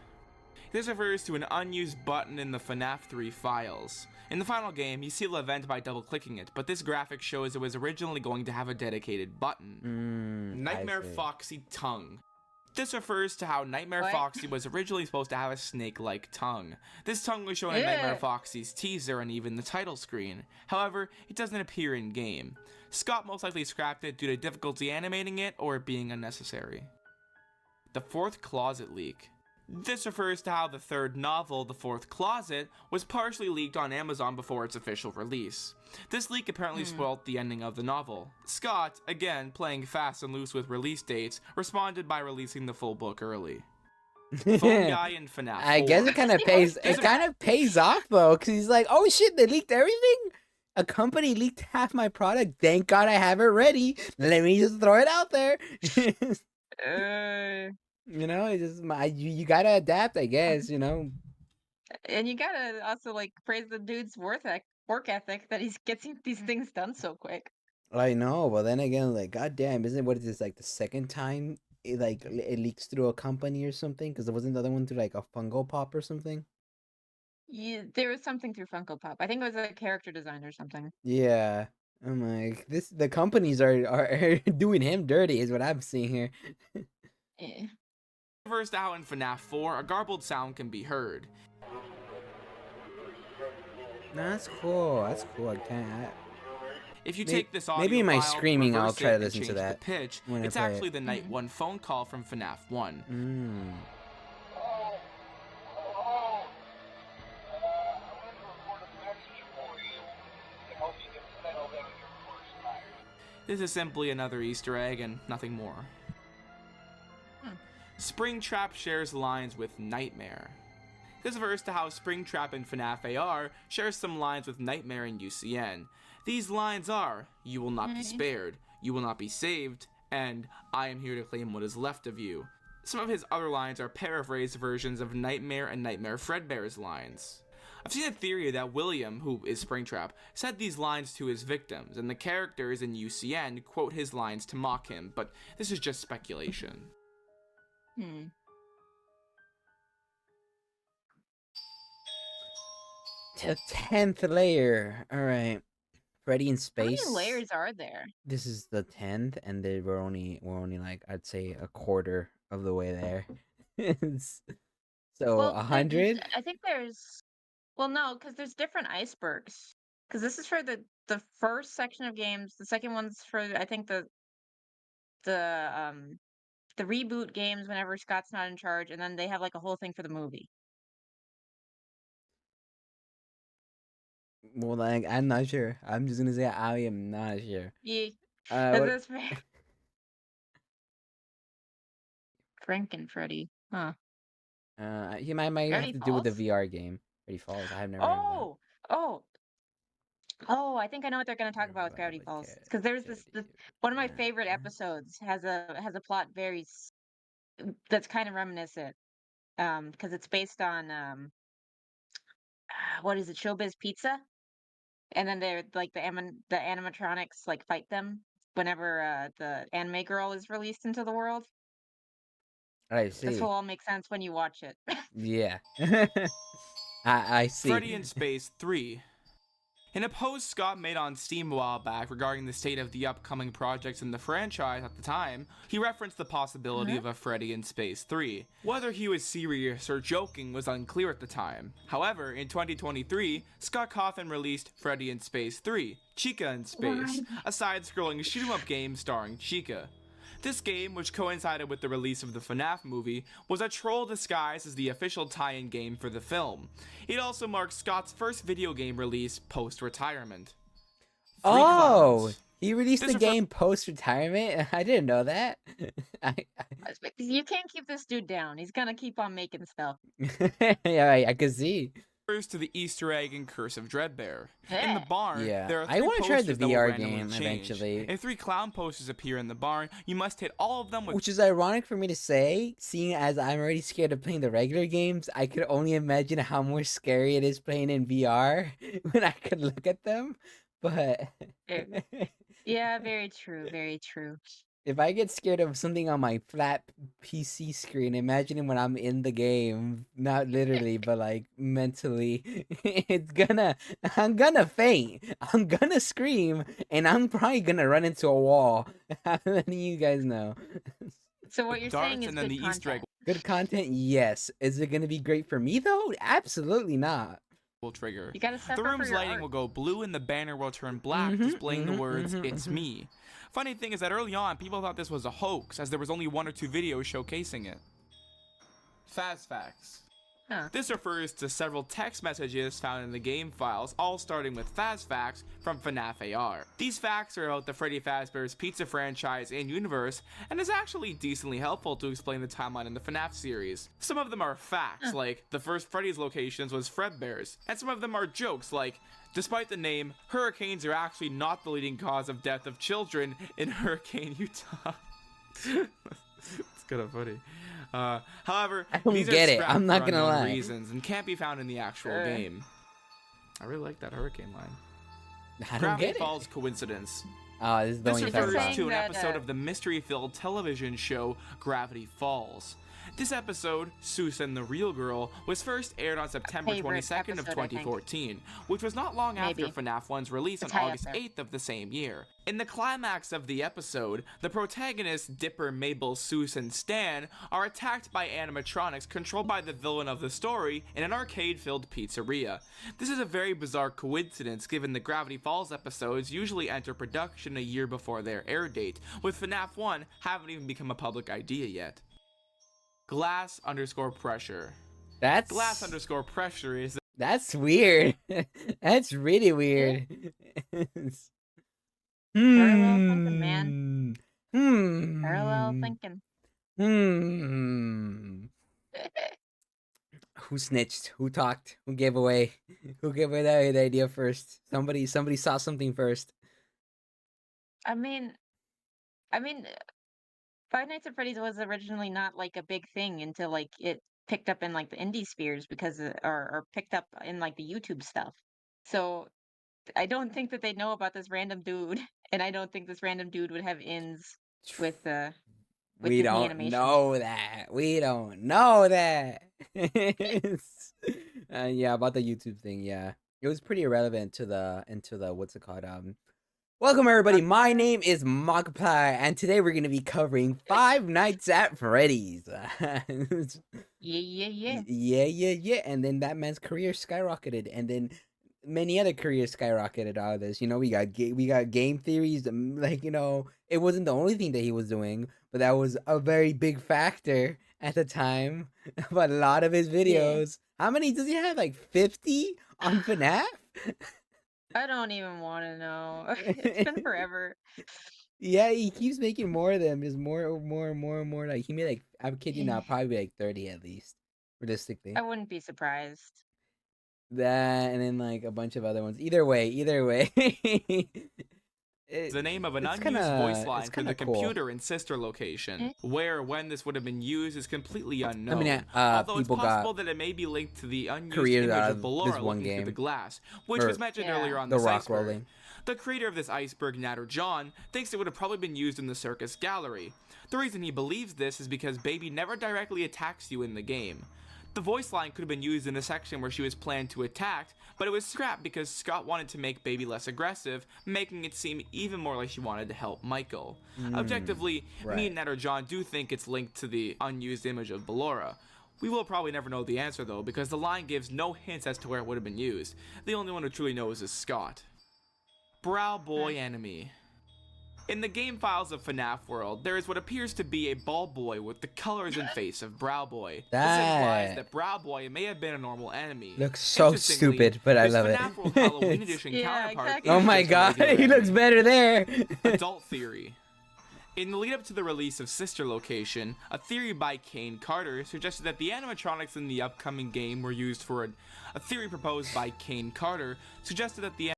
This refers to an unused button in the FNAF 3 files. In the final game, you seal a vent by double-clicking it, but this graphic shows it was originally going to have a dedicated button. Nightmare I see. Foxy tongue. This refers to how Nightmare What? Foxy was originally supposed to have a snake-like tongue. This tongue was shown in Ew. Nightmare Foxy's teaser and even the title screen. However, it doesn't appear in-game. Scott most likely scrapped it due to difficulty animating it or it being unnecessary. The fourth closet leak. This refers to how the third novel, The Fourth Closet, was partially leaked on Amazon before its official release. This leak apparently spoiled the ending of the novel. Scott, again playing fast and loose with release dates, responded by releasing the full book early. Phone guy in FNAF 4. I guess it kind of pays. It kind of pays off though, because he's like, "Oh shit, they leaked everything. A company leaked half my product. Thank God I have it ready. Let me just throw it out there." You know, it's just you gotta adapt, I guess. You know. And you gotta also like praise the dude's work ethic that he's getting these things done so quick. I know, but then again, like, goddamn, isn't what is this like the second time it leaks through a company or something? Because there wasn't the other one through like a Fungo Pop or something. Yeah, there was something through Funko Pop. I think it was a character design or something. Yeah, I'm like the companies are doing him dirty, is what I'm seeing here. Yeah. Refers to how in FNAF 4, a garbled sound can be heard. No, that's cool. That's cool. I can't. If you May- take this audio maybe in my file, screaming, I'll reverse try to it, and listen to change that the pitch, when I it's play actually it. the Night 1 phone call from FNAF 1. Mm. This is simply another Easter egg and nothing more. Springtrap shares lines with Nightmare. This refers to how Springtrap in FNAF AR shares some lines with Nightmare in UCN. These lines are, "You will not be spared," "You will not be saved," and "I am here to claim what is left of you." Some of his other lines are paraphrased versions of Nightmare and Nightmare Fredbear's lines. I've seen a theory that William, who is Springtrap, said these lines to his victims, and the characters in UCN quote his lines to mock him, but this is just speculation. Hmm. The 10th layer. All right. Freddy in How space. many layers are there? This is the 10th, and we're only like, I'd say, a quarter of the way there. So Well, 100. I think there's. Well, no, because there's different icebergs. Because this is for the first section of games. The second one's for I think the um the reboot games whenever Scott's not in charge, and then they have like a whole thing for the movie. Well, like, I'm not sure. I'm just gonna say I am not sure. Yeah, What? that's fair. Frank and Freddy, huh? He might have Gravity to do with the Falls? VR game. Freddy Falls. I have never heard of that. Oh, oh, oh! I think I know what they're going to talk about with Gravity Falls. Because there's this one of my favorite episodes has a plot that's kind of reminiscent. Because it's based on what is it, Showbiz Pizza? And then they're like the animatronics like fight them whenever the anime girl is released into the world. I This will see. all make sense when you watch it. Yeah. I see. Freddy in Space 3. In a post Scott made on Steam a while back regarding the state of the upcoming projects in the franchise at the time, he referenced the possibility of a Freddy in Space 3. Whether he was serious or joking was unclear at the time. However, in 2023, Scott Cawthon released Freddy in Space 3, Chica in Space, a side-scrolling shoot-'em-up game starring Chica. This game, which coincided with the release of the FNAF movie, was a troll disguised as the official tie-in game for the film. It also marks Scott's first video game release post-retirement. Oh, he released the game post-retirement? I didn't know that. You can't keep this dude down. He's gonna keep on making stuff. Yeah, I could see. To the Easter egg in Curse of Dreadbear. In the barn, Yeah, there are I three want to try the posters that will VR randomly game change. eventually. If 3 clown posters appear in the barn, you must hit all of them with. Which is ironic for me to say, seeing as I'm already scared of playing the regular games. I could only imagine how more scary it is playing in VR when I could look at them. But Yeah, very true, very true. if I get scared of something on my flat PC screen, imagining when I'm in the game, not literally, but like mentally, I'm gonna faint. I'm gonna scream, and I'm probably gonna run into a wall. How many of you guys know? So what you're saying is and then good the Easter egg content. Good content, yes. Is it gonna be great for me though? Absolutely not. will trigger. You gotta suffer The room's for your lighting art. will go blue and the banner will turn black, displaying the words, "It's me." Funny thing is that early on, people thought this was a hoax, as there was only 1 or 2 videos showcasing it. Fast facts. Huh. This refers to several text messages found in the game files, all starting with Fast Facts from FNAF AR. These facts are about the Freddy Fazbear's Pizza franchise and universe, and is actually decently helpful to explain the timeline in the FNAF series. Some of them are facts, like the first Freddy's locations was Fredbear's, and some of them are jokes, like despite the name, hurricanes are actually not the leading cause of death of children in Hurricane, Utah. It's kind of funny. However, I don't these get are it. scrapped I'm not for gonna unknown lie. reasons and can't be found in the actual game. I really like that hurricane line. I don't Gravity get it. Falls coincidence. Oh, this is the This one you talk refers about. to an that, episode of the mystery-filled television show Gravity Falls. This episode, Susan and the Real Girl, was first aired on September Favorite 22nd of episode, I think. 2014, which was not long Maybe. after FNAF 1's release on It's high up August there. 8th of the same year. In the climax of the episode, the protagonists Dipper, Mabel, Susan, and Stan are attacked by animatronics controlled by the villain of the story in an arcade-filled pizzeria. This is a very bizarre coincidence given the Gravity Falls episodes usually enter production a year before their air date, with FNAF 1 haven't even become a public idea yet. Glass_pressure. That's Glass_pressure is That's weird. That's really weird. Parallel thinking, man. Parallel Hmm. thinking. Hmm. Who snitched? Who talked? Who gave away? Who gave away the idea first? Somebody saw something first. I mean, Five Nights at Freddy's was originally not like a big thing until like it picked up in like the indie spheres because or picked up in like the YouTube stuff. So I don't think that they know about this random dude, and I don't think this random dude would have ins with We Disney don't Animation. know that. We don't know that. Yeah, about the YouTube thing. Yeah, it was pretty irrelevant to the what's it called? Welcome everybody. My name is Markiplier, and today we're gonna be covering Five Nights at Freddy's. Yeah. Yeah. And then that man's career skyrocketed, and then many other careers skyrocketed out of this. You know, we got game theories. Like, you know, it wasn't the only thing that he was doing, but that was a very big factor at the time. But a lot of his Yeah. videos. How many does he have? Like 50 on FNAF? I don't even want to know. It's been forever. Yeah, he keeps making more of them. There's more. Like he made like, I'm kidding not, probably like 30 at least, realistically. I wouldn't be surprised. That and then like a bunch of other ones. Either way, The name of an it's unused voice line it's for the cool. computer in sister location. Where or when this would have been used is completely unknown. I mean, although it's people possible got that it may be linked to the unused careers image out of of Ballora this one looking through the game. glass, which Or was mentioned Yeah. earlier on the this rock iceberg. rolling. The creator of this iceberg, Natter John, thinks it would have probably been used in the circus gallery. The reason he believes this is because Baby never directly attacks you in the game. The voice line could have been used in a section where she was planned to attack, but it was scrapped because Scott wanted to make Baby less aggressive, making it seem even more like she wanted to help Michael. Objectively, me and Natter John do think it's linked to the unused image of Ballora. We will probably never know the answer though, because the line gives no hints as to where it would have been used. The only one who truly knows is Scott. Brow Boy Enemy. In the game files of FNAF World, there is what appears to be a bald boy with the colors and face of Brow Boy. This implies that Brow Boy may have been a normal enemy. Looks so stupid, but I love it. FNAF World Halloween Edition Yeah, counterpart exactly. Oh is my just a god, regular he looks enemy. better there. Adult theory. In the lead up to the release of Sister Location, a theory by Kane Carter suggested that the animatronics in the upcoming game were used for a theory proposed by Kane Carter suggested that the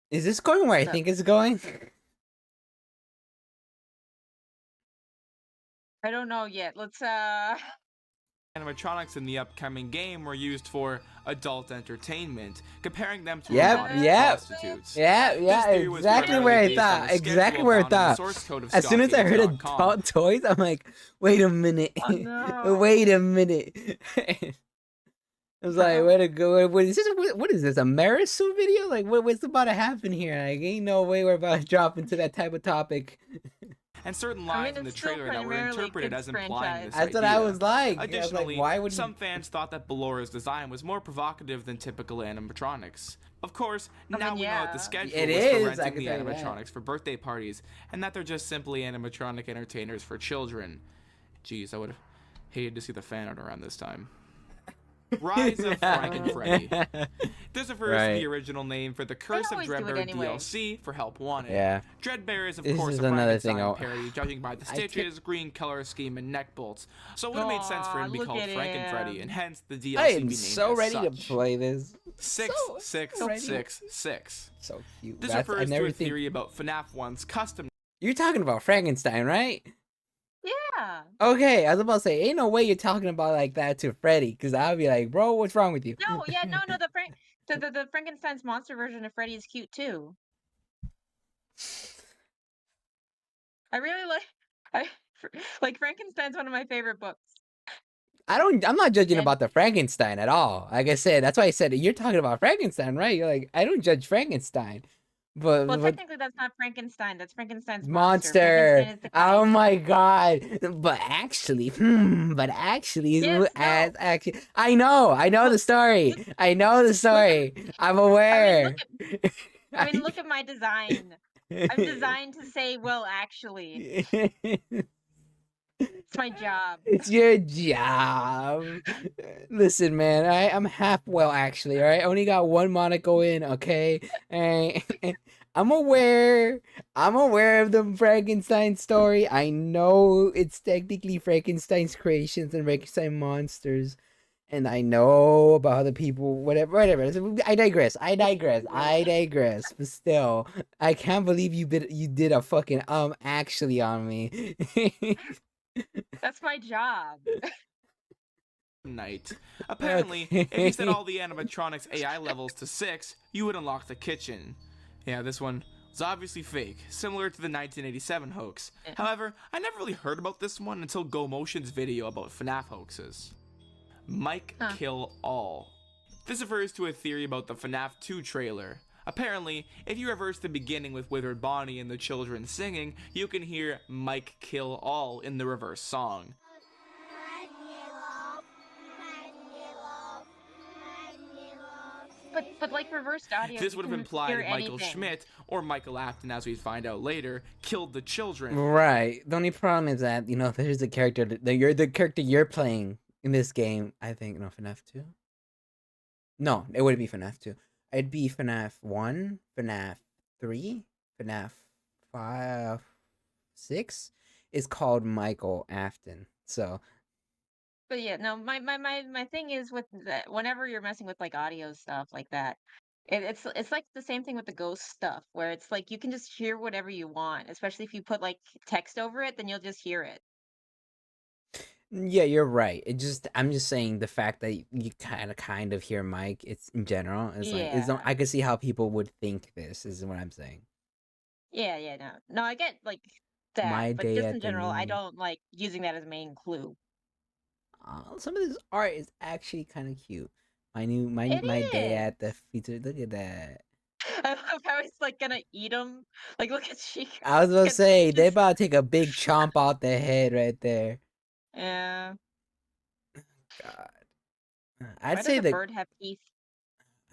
Is this going where I think it's going? I don't know yet. Let's animatronics in the upcoming game were used for adult entertainment, comparing them to Yep, robotic yep. prostitutes. Yeah, This theory was exactly where I primarily based on thought. the Exactly schedule where I found in the thought. source code of As soon as I heard ScottGames.com. adult toys, I'm like, wait a minute. Oh, no. Wait a minute. I was like, where to go? What is this? A Marisu video? Like, what's about to happen here? Like, ain't no way we're about to drop into that type of topic. And certain I mean, lines in the it's still trailer that were primarily interpreted kids' as implying franchise. this That's what idea. I was like. I was Additionally, like, why would some fans thought that Ballora's design was more provocative than typical animatronics. Of course, I now mean, we know that the yeah. schedule It was is, for I renting can the tell you that. animatronics for birthday parties, and that they're just simply animatronic entertainers for children. Jeez, I would have hated to see the fan art around this time. Rise of Frankenfreddy. This refers to Right. the original name for the Curse of always do it Dreadbear anyway. DLC for Help Wanted. Yeah. Dreadbear is of This course is a another thing Frankenstein I'll- parody, judging by the I stitches, green color scheme, and neck bolts. So it would have made sense for him to be Look called at Frankenfreddy, him. and hence the DLC I be am named so as ready such. to play this. Six, So six, ready. six, six. So cute. This I refers never to a think- theory about FNAF 1's custom You're talking about Frankenstein, right? Yeah. Okay, I was about to say, ain't no way you're talking about like that to Freddy, because I'll be like, bro, what's wrong with you? No, the Frankenstein's monster version of Freddy is cute too. I really like Frankenstein's one of my favorite books. I'm not judging And- about the Frankenstein at all. Like I said, that's why I said you're talking about Frankenstein, right? You're like, I don't judge Frankenstein, but Well, technically that's not Frankenstein. That's Frankenstein's monster. Frankenstein is the Oh guy. my god! But actually, Yes, actually, I know the story. I know the story. I'm aware. I mean, look at my design. I'm designed to say, well, actually, it's my job. It's your job. Listen, man, I'm half well actually, alright? I only got one Monaco in, okay? Alright. I'm aware of the Frankenstein story. I know it's technically Frankenstein's creations and Frankenstein monsters. And I know about other people, whatever. I digress. But still, I can't believe you did a fucking actually on me. That's my job. Night. Apparently, if you set Okay. all the animatronics AI levels to 6, you would unlock the kitchen. Yeah, this one was obviously fake, similar to the 1987 hoax. Yeah. However, I never really heard about this one until GoMotion's video about FNAF hoaxes. Mike Huh. Kill All. This refers to a theory about the FNAF 2 trailer. Apparently, if you reverse the beginning with Withered Bonnie and the children singing, you can hear Mike Kill All in the reverse song. But like reversed audio, This you would have can implied hear Michael anything. Schmidt, or Michael Afton as we find out later, killed the children. Right. The only problem is that there's a character the character you're playing in this game. I think FNAF 2. No, it wouldn't be FNAF 2. It'd be FNAF 1, FNAF 3, FNAF 5, 6 is called Michael Afton. So, But yeah, no, my thing is with that whenever you're messing with like audio stuff like that, it's like the same thing with the ghost stuff where it's like you can just hear whatever you want, especially if you put like text over it, then you'll just hear it. yeah, you're right. I'm just saying the fact that you kind of hear Mike, it's in general, it's like Yeah. I can see how people would think this is what I'm saying. Yeah, yeah, no. No, I get like that, My but day just in at the general, I movie. don't like using that as a main clue. Some of this art is actually kind of cute. It My day is. at the feature. Look at that. I love how he's like gonna eat them. Like, look at Chico. I was gonna Look at say they just about to take a big chomp out the head right there. yeah. God, I'd Why does say a that. bird have teeth?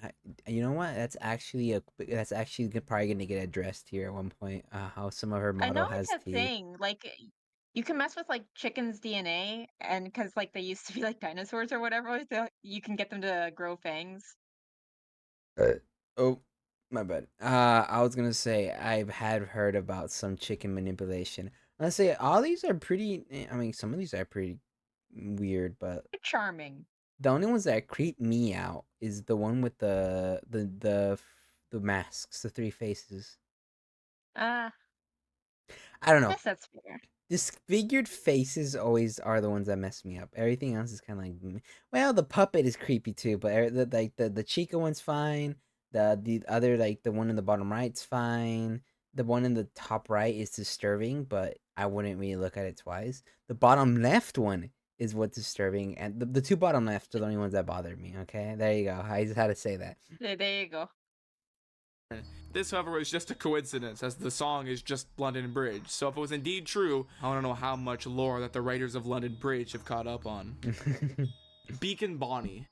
I- You know what? That's actually probably gonna get addressed here at one point. How some of her I know model it's has a teeth. thing. Like, you can mess with like chickens' DNA, and because like they used to be like dinosaurs or whatever, so you can get them to grow fangs. Oh, my bad. I was gonna say I've had heard about some chicken manipulation. Let's say all these are pretty. I mean, some of these are pretty weird, but They're charming. the only ones that creep me out is the one with the masks, the three faces. Ah, I don't I know. guess that's fair. Disfigured faces always are the ones that mess me up. Everything else is kind of like, well, the puppet is creepy too, but the Chica one's fine. The other like the one in the bottom right's fine. The one in the top right is disturbing, but I wouldn't really look at it twice. The bottom left one is what's disturbing, and the two bottom left are the only ones that bothered me. Okay, there you go. I just had to say that. There you go. This, however, was just a coincidence, as the song is just London Bridge. So if it was indeed true, I want to know how much lore that the writers of London Bridge have caught up on. Beacon Bonnie.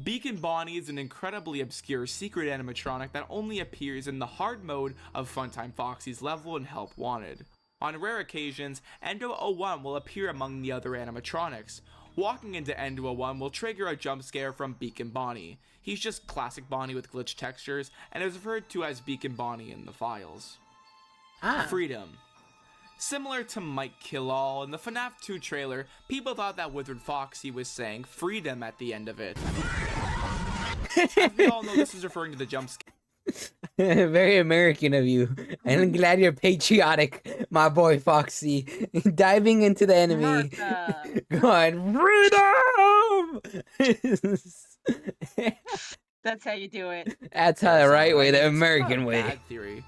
Beacon Bonnie is an incredibly obscure secret animatronic that only appears in the hard mode of Funtime Foxy's level in Help Wanted. On rare occasions, Endo-01 will appear among the other animatronics. Walking into Endo-01 will trigger a jump scare from Beacon Bonnie. He's just classic Bonnie with glitch textures, and is referred to as Beacon Bonnie in the files. Freedom. Similar to Mike Kill All in the FNAF 2 trailer, people thought that Withered Foxy was saying freedom at the end of it. As we all know, this is referring to the jump scare. Very American of you. And I'm glad you're patriotic, my boy Foxy. Diving into the enemy. Martha. Going, freedom! That's how you do it. That's how the right way, the It's not a American way. bad theory.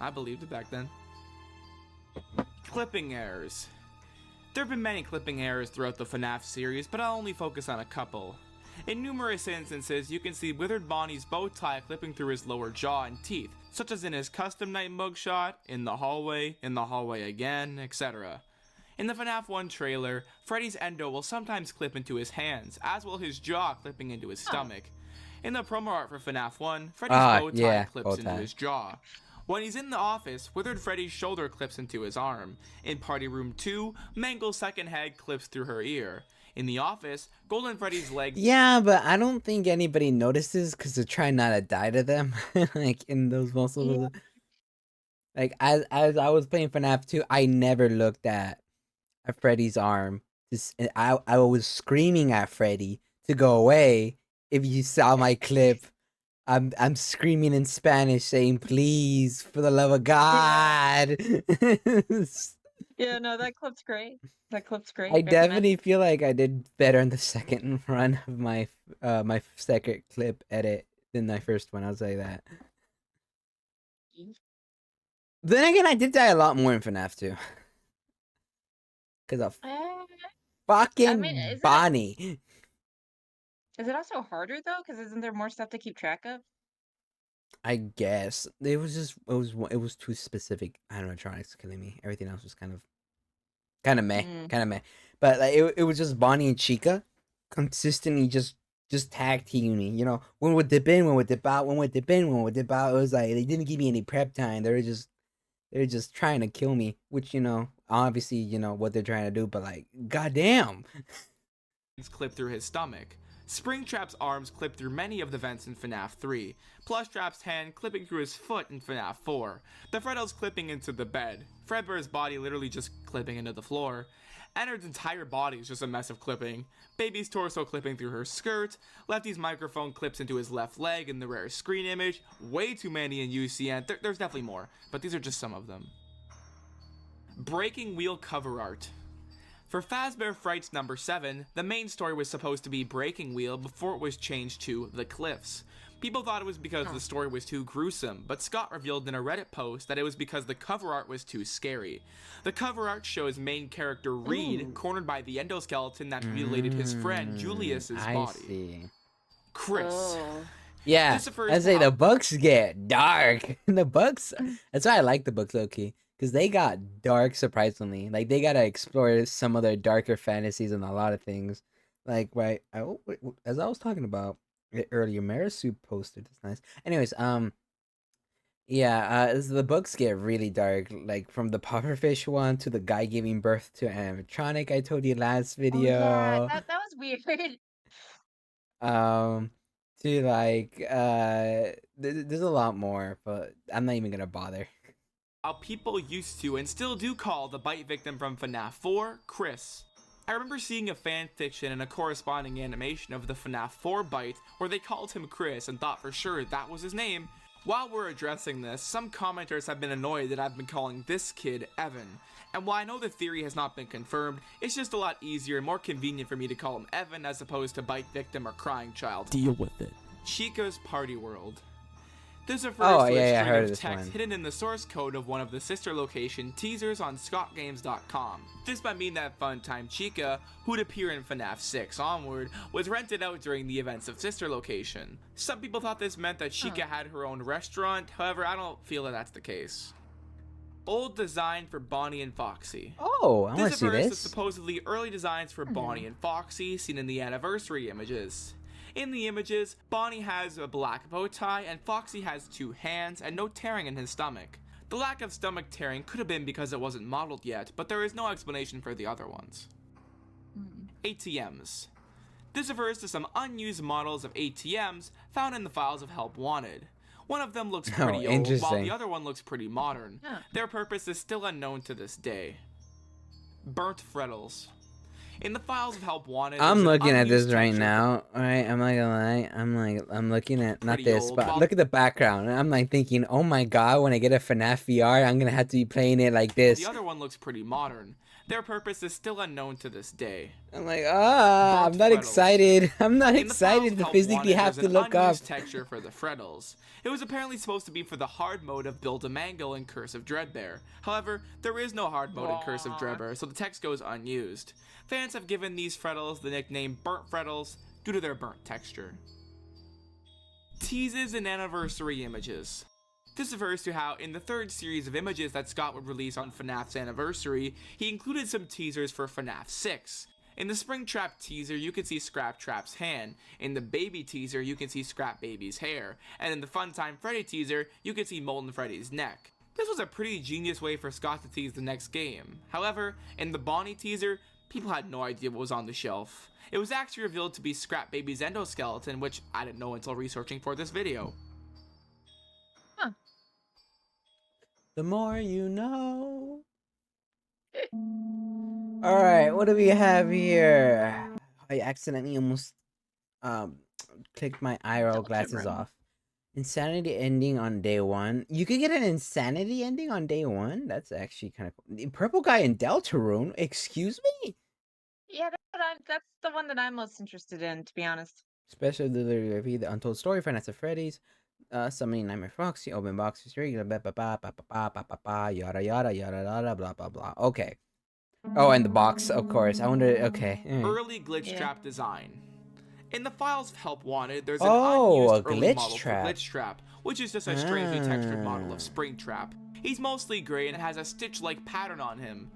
I believed it back then. Clipping errors. There have been many clipping errors throughout the FNAF series, but I'll only focus on a couple. In numerous instances, you can see Withered Bonnie's bow tie clipping through his lower jaw and teeth, such as in his custom night mugshot, in the hallway again, etc. In the FNAF 1 trailer, Freddy's endo will sometimes clip into his hands, as will his jaw clipping into his stomach. In the promo art for FNAF 1, Freddy's bow tie clips into his jaw. When he's in the office, Withered Freddy's shoulder clips into his arm. In Party Room 2, Mangle's second head clips through her ear. In the office, Golden Freddy's leg. Yeah, but I don't think anybody notices because they're trying not to die to them. Like in those most of the. Like as I was playing FNAF 2, I never looked at Freddy's arm. I was screaming at Freddy to go away. If you saw my clip, I'm screaming in Spanish saying, "Please, for the love of God." Yeah, no, that clip's great. That clip's I great. Recommend. definitely feel like I did better in the second run of my second clip edit than my first one. I'll say that. Then again, I did die a lot more in FNAF 2. Cause of Uh, I mean, fucking is it Bonnie. is it also harder though? Because isn't there more stuff to keep track of? I guess it was just it was too specific animatronics killing me. Everything else was Mm. kind of meh. But like it was just Bonnie and Chica consistently just tag teaming me. You know, one would dip in, one would dip out, one would dip in, one would dip out. It was like they didn't give me any prep time. They're just trying to kill me, which obviously what they're trying to do. But like, goddamn. Clip through his stomach. Springtrap's arms clip through many of the vents in FNAF 3. Plushtrap's hand clipping through his foot in FNAF 4. The Freddles clipping into the bed. Fredbear's body literally just clipping into the floor. Ennard's entire body is just a mess of clipping. Baby's torso clipping through her skirt. Lefty's microphone clips into his left leg in the rare screen image. Way too many in UCN. There's definitely more, but these are just some of them. Breaking wheel cover art. For Fazbear Frights number 7, the main story was supposed to be Breaking Wheel before it was changed to The Cliffs. People thought it was because the story was too gruesome, but Scott revealed in a Reddit post that it was because the cover art was too scary. The cover art shows main character Reed cornered by the endoskeleton that mutilated his friend Julius's body. I see. Chris. Oh. Yeah, I say the books get dark. The books, that's why I like the books, low key, because they got dark surprisingly. Like they gotta explore some of their darker fantasies and a lot of things. Like as I was talking about it earlier, Marisu posted. That's nice. Anyways, yeah, the books get really dark. Like from the pufferfish one to the guy giving birth to animatronic. I told you last Oh yeah, video. that was weird. um to like there's a lot more, but I'm not even gonna bother. How people used to and still do call the bite victim from FNAF 4 Chris. I remember seeing a fan fiction and a corresponding animation of the FNAF 4 bite where they called him Chris and thought for sure that was his name. While we're addressing this, some commenters have been annoyed that I've been calling this kid Evan. And while I know the theory has not been confirmed, it's just a lot easier and more convenient for me to call him Evan as opposed to bite victim or crying child. Deal with it. Chica's Party World. This refers to a string of text hidden in the source code of one of the sister location teasers on scottgames.com. This might mean that Funtime Chica, who'd appear in FNAF 6 onward, was rented out during the events of sister location. Some people thought this meant that Chica had her own restaurant, however I don't feel that that's the case. Old design for Bonnie and Foxy. Oh, I want to see this. This supposedly early designs for Bonnie and Foxy seen in the anniversary images. In the images, Bonnie has a black bow tie and Foxy has 2 hands and no tearing in his stomach. The lack of stomach tearing could have been because it wasn't modeled yet, but there is no explanation for the other ones. ATMs. This refers to some unused models of ATMs found in the files of Help Wanted. One of them looks pretty old, while the other one looks pretty modern. Their purpose is still unknown to this day. Burnt Freddles. In the files of Help Wanted, I'm looking at this right now. Alright, I'm not gonna lie. I'm looking at not this, but look at the background. I'm like thinking, oh my god, when I get a FNAF VR, I'm gonna have to be playing it like this. The other one looks pretty modern. Their purpose is still unknown to this day. I'm like, I'm not excited. I'm not excited to physically have to look up. Texture for the Freddles. It was apparently supposed to be for the hard mode of Build-A-Mangle in Curse of Dreadbear. However, there is no hard mode in Curse of Dreadbear, so the text goes unused. Fans have given these Freddles the nickname Burnt Freddles due to their burnt texture. Teases and anniversary images. This refers to how, in the 3rd series of images that Scott would release on FNAF's anniversary, he included some teasers for FNAF 6. In the Springtrap teaser, you can see Scrap Trap's hand. In the Baby teaser, you can see Scrap Baby's hair. And in the Funtime Freddy teaser, you can see Molten Freddy's neck. This was a pretty genius way for Scott to tease the next game. However, in the Bonnie teaser, people had no idea what was on the shelf. It was actually revealed to be Scrap Baby's endoskeleton, which I didn't know until researching for this video. The more you know. Alright, what do we have here? I accidentally almost um click my IRL glasses Children. off. Insanity ending on day 1. You could get an insanity ending on day 1? That's actually kind of cool. The purple guy in Deltarune? Excuse me? Yeah, that's the one that I'm most interested in, to be honest. Special delivery, the Untold Story, Five Nights at Freddy's, Summoning Nightmare Foxy, Open Box History, yada yada yada blah blah blah. Okay. Oh, and the box, of course. I wonder. Okay. Early glitch Yeah. trap design. In the files of Help Wanted, there's an Oh, unused a early glitch model trap. for Glitch Trap, which is just a strangely textured model of Springtrap. He's mostly gray and has a stitch-like pattern on him.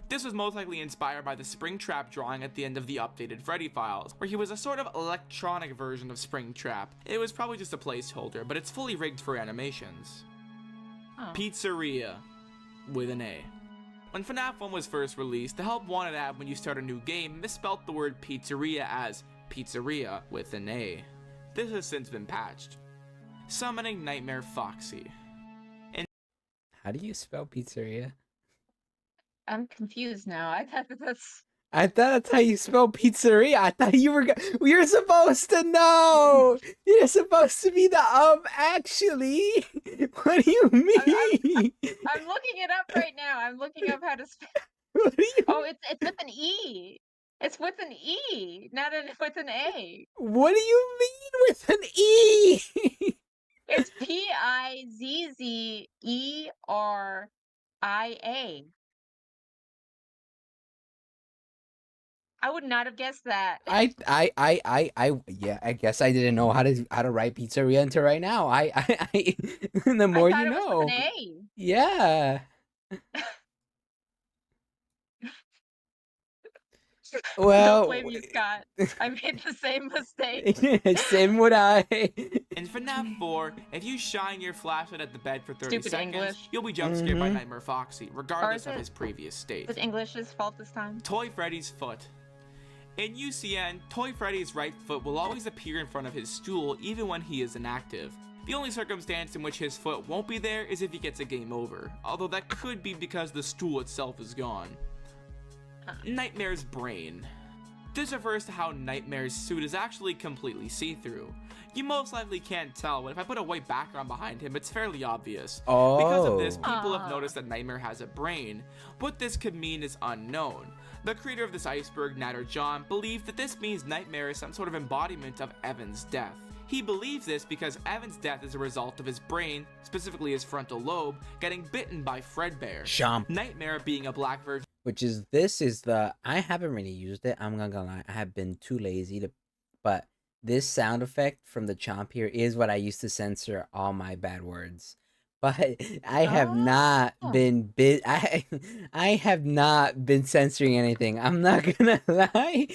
This was most likely inspired by the Springtrap drawing at the end of the updated Freddy files, where he was a sort of electronic version of Springtrap. It was probably just a placeholder, but it's fully rigged for animations. Oh. Pizzeria, with an A. When FNAF 1 was first released, the Help Wanted app when you start a new game misspelt the word pizzeria as pizzeria with an A. This has since been patched. Summoning Nightmare Foxy. How do you spell pizzeria? I'm confused now. I thought that's I thought that's how you spell pizzeria. I thought you were. You're supposed to know. You're supposed to be the actually. What do you mean? I'm looking it up right now. I'm looking up how to spell. What do you? Oh, it's with an E. It's with an E, not with an A. What do you mean with an E? It's Pizzeria. I would not have guessed that. Yeah, I guess I didn't know how to write pizzeria until right now. The more I thought you it was with know. an A. Yeah. Don't Well, blame me, Scott. I made the same mistake. same would I. In FNAF 4, if you shine your flashlight at the bed for 30 Stupid seconds, English. you'll be jump scared by Nightmare Foxy, regardless is of it- his previous state. Is it English's fault this time? Toy Freddy's foot. In UCN, Toy Freddy's right foot will always appear in front of his stool even when he is inactive. The only circumstance in which his foot won't be there is if he gets a game over, although that could be because the stool itself is gone. Nightmare's brain. This refers to how Nightmare's suit is actually completely see-through. You most likely can't tell, but if I put a white background behind him, it's fairly obvious. Oh. Because of this, people have noticed that Nightmare has a brain. What this could mean is unknown. The creator of this iceberg, Natter John, believed that this means Nightmare is some sort of embodiment of Evan's death. He believes this because Evan's death is a result of his brain, specifically his frontal lobe, getting bitten by Fredbear. Chomp. Nightmare being a black version This is the, I haven't really used it. I'm not gonna lie. I have been too lazy to, but this sound effect from the chomp here is what I used to censor all my bad words. But I have not been I have not been censoring anything. I'm not gonna lie.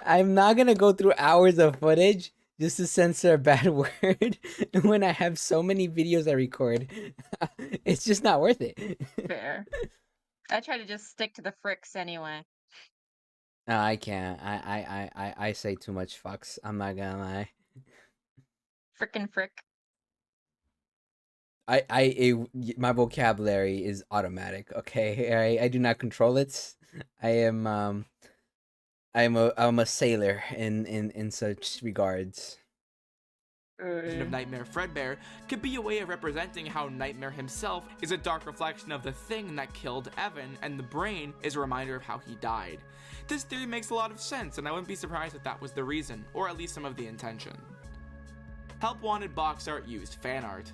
I'm not gonna go through hours of footage just to censor a bad word when I have so many videos I record. It's just not worth it. Fair. I try to just stick to the fricks anyway. No, I can't. I say too much fucks. I'm not gonna lie. Frickin' frick. My vocabulary is automatic. Okay, I do not control it. I'm a sailor in such regards. of Nightmare Fredbear could be a way of representing how Nightmare himself is a dark reflection of the thing that killed Evan, and the brain is a reminder of how he died. This theory makes a lot of sense, and I wouldn't be surprised if that was the reason, or at least some of the intention. Help Wanted box art used fan art.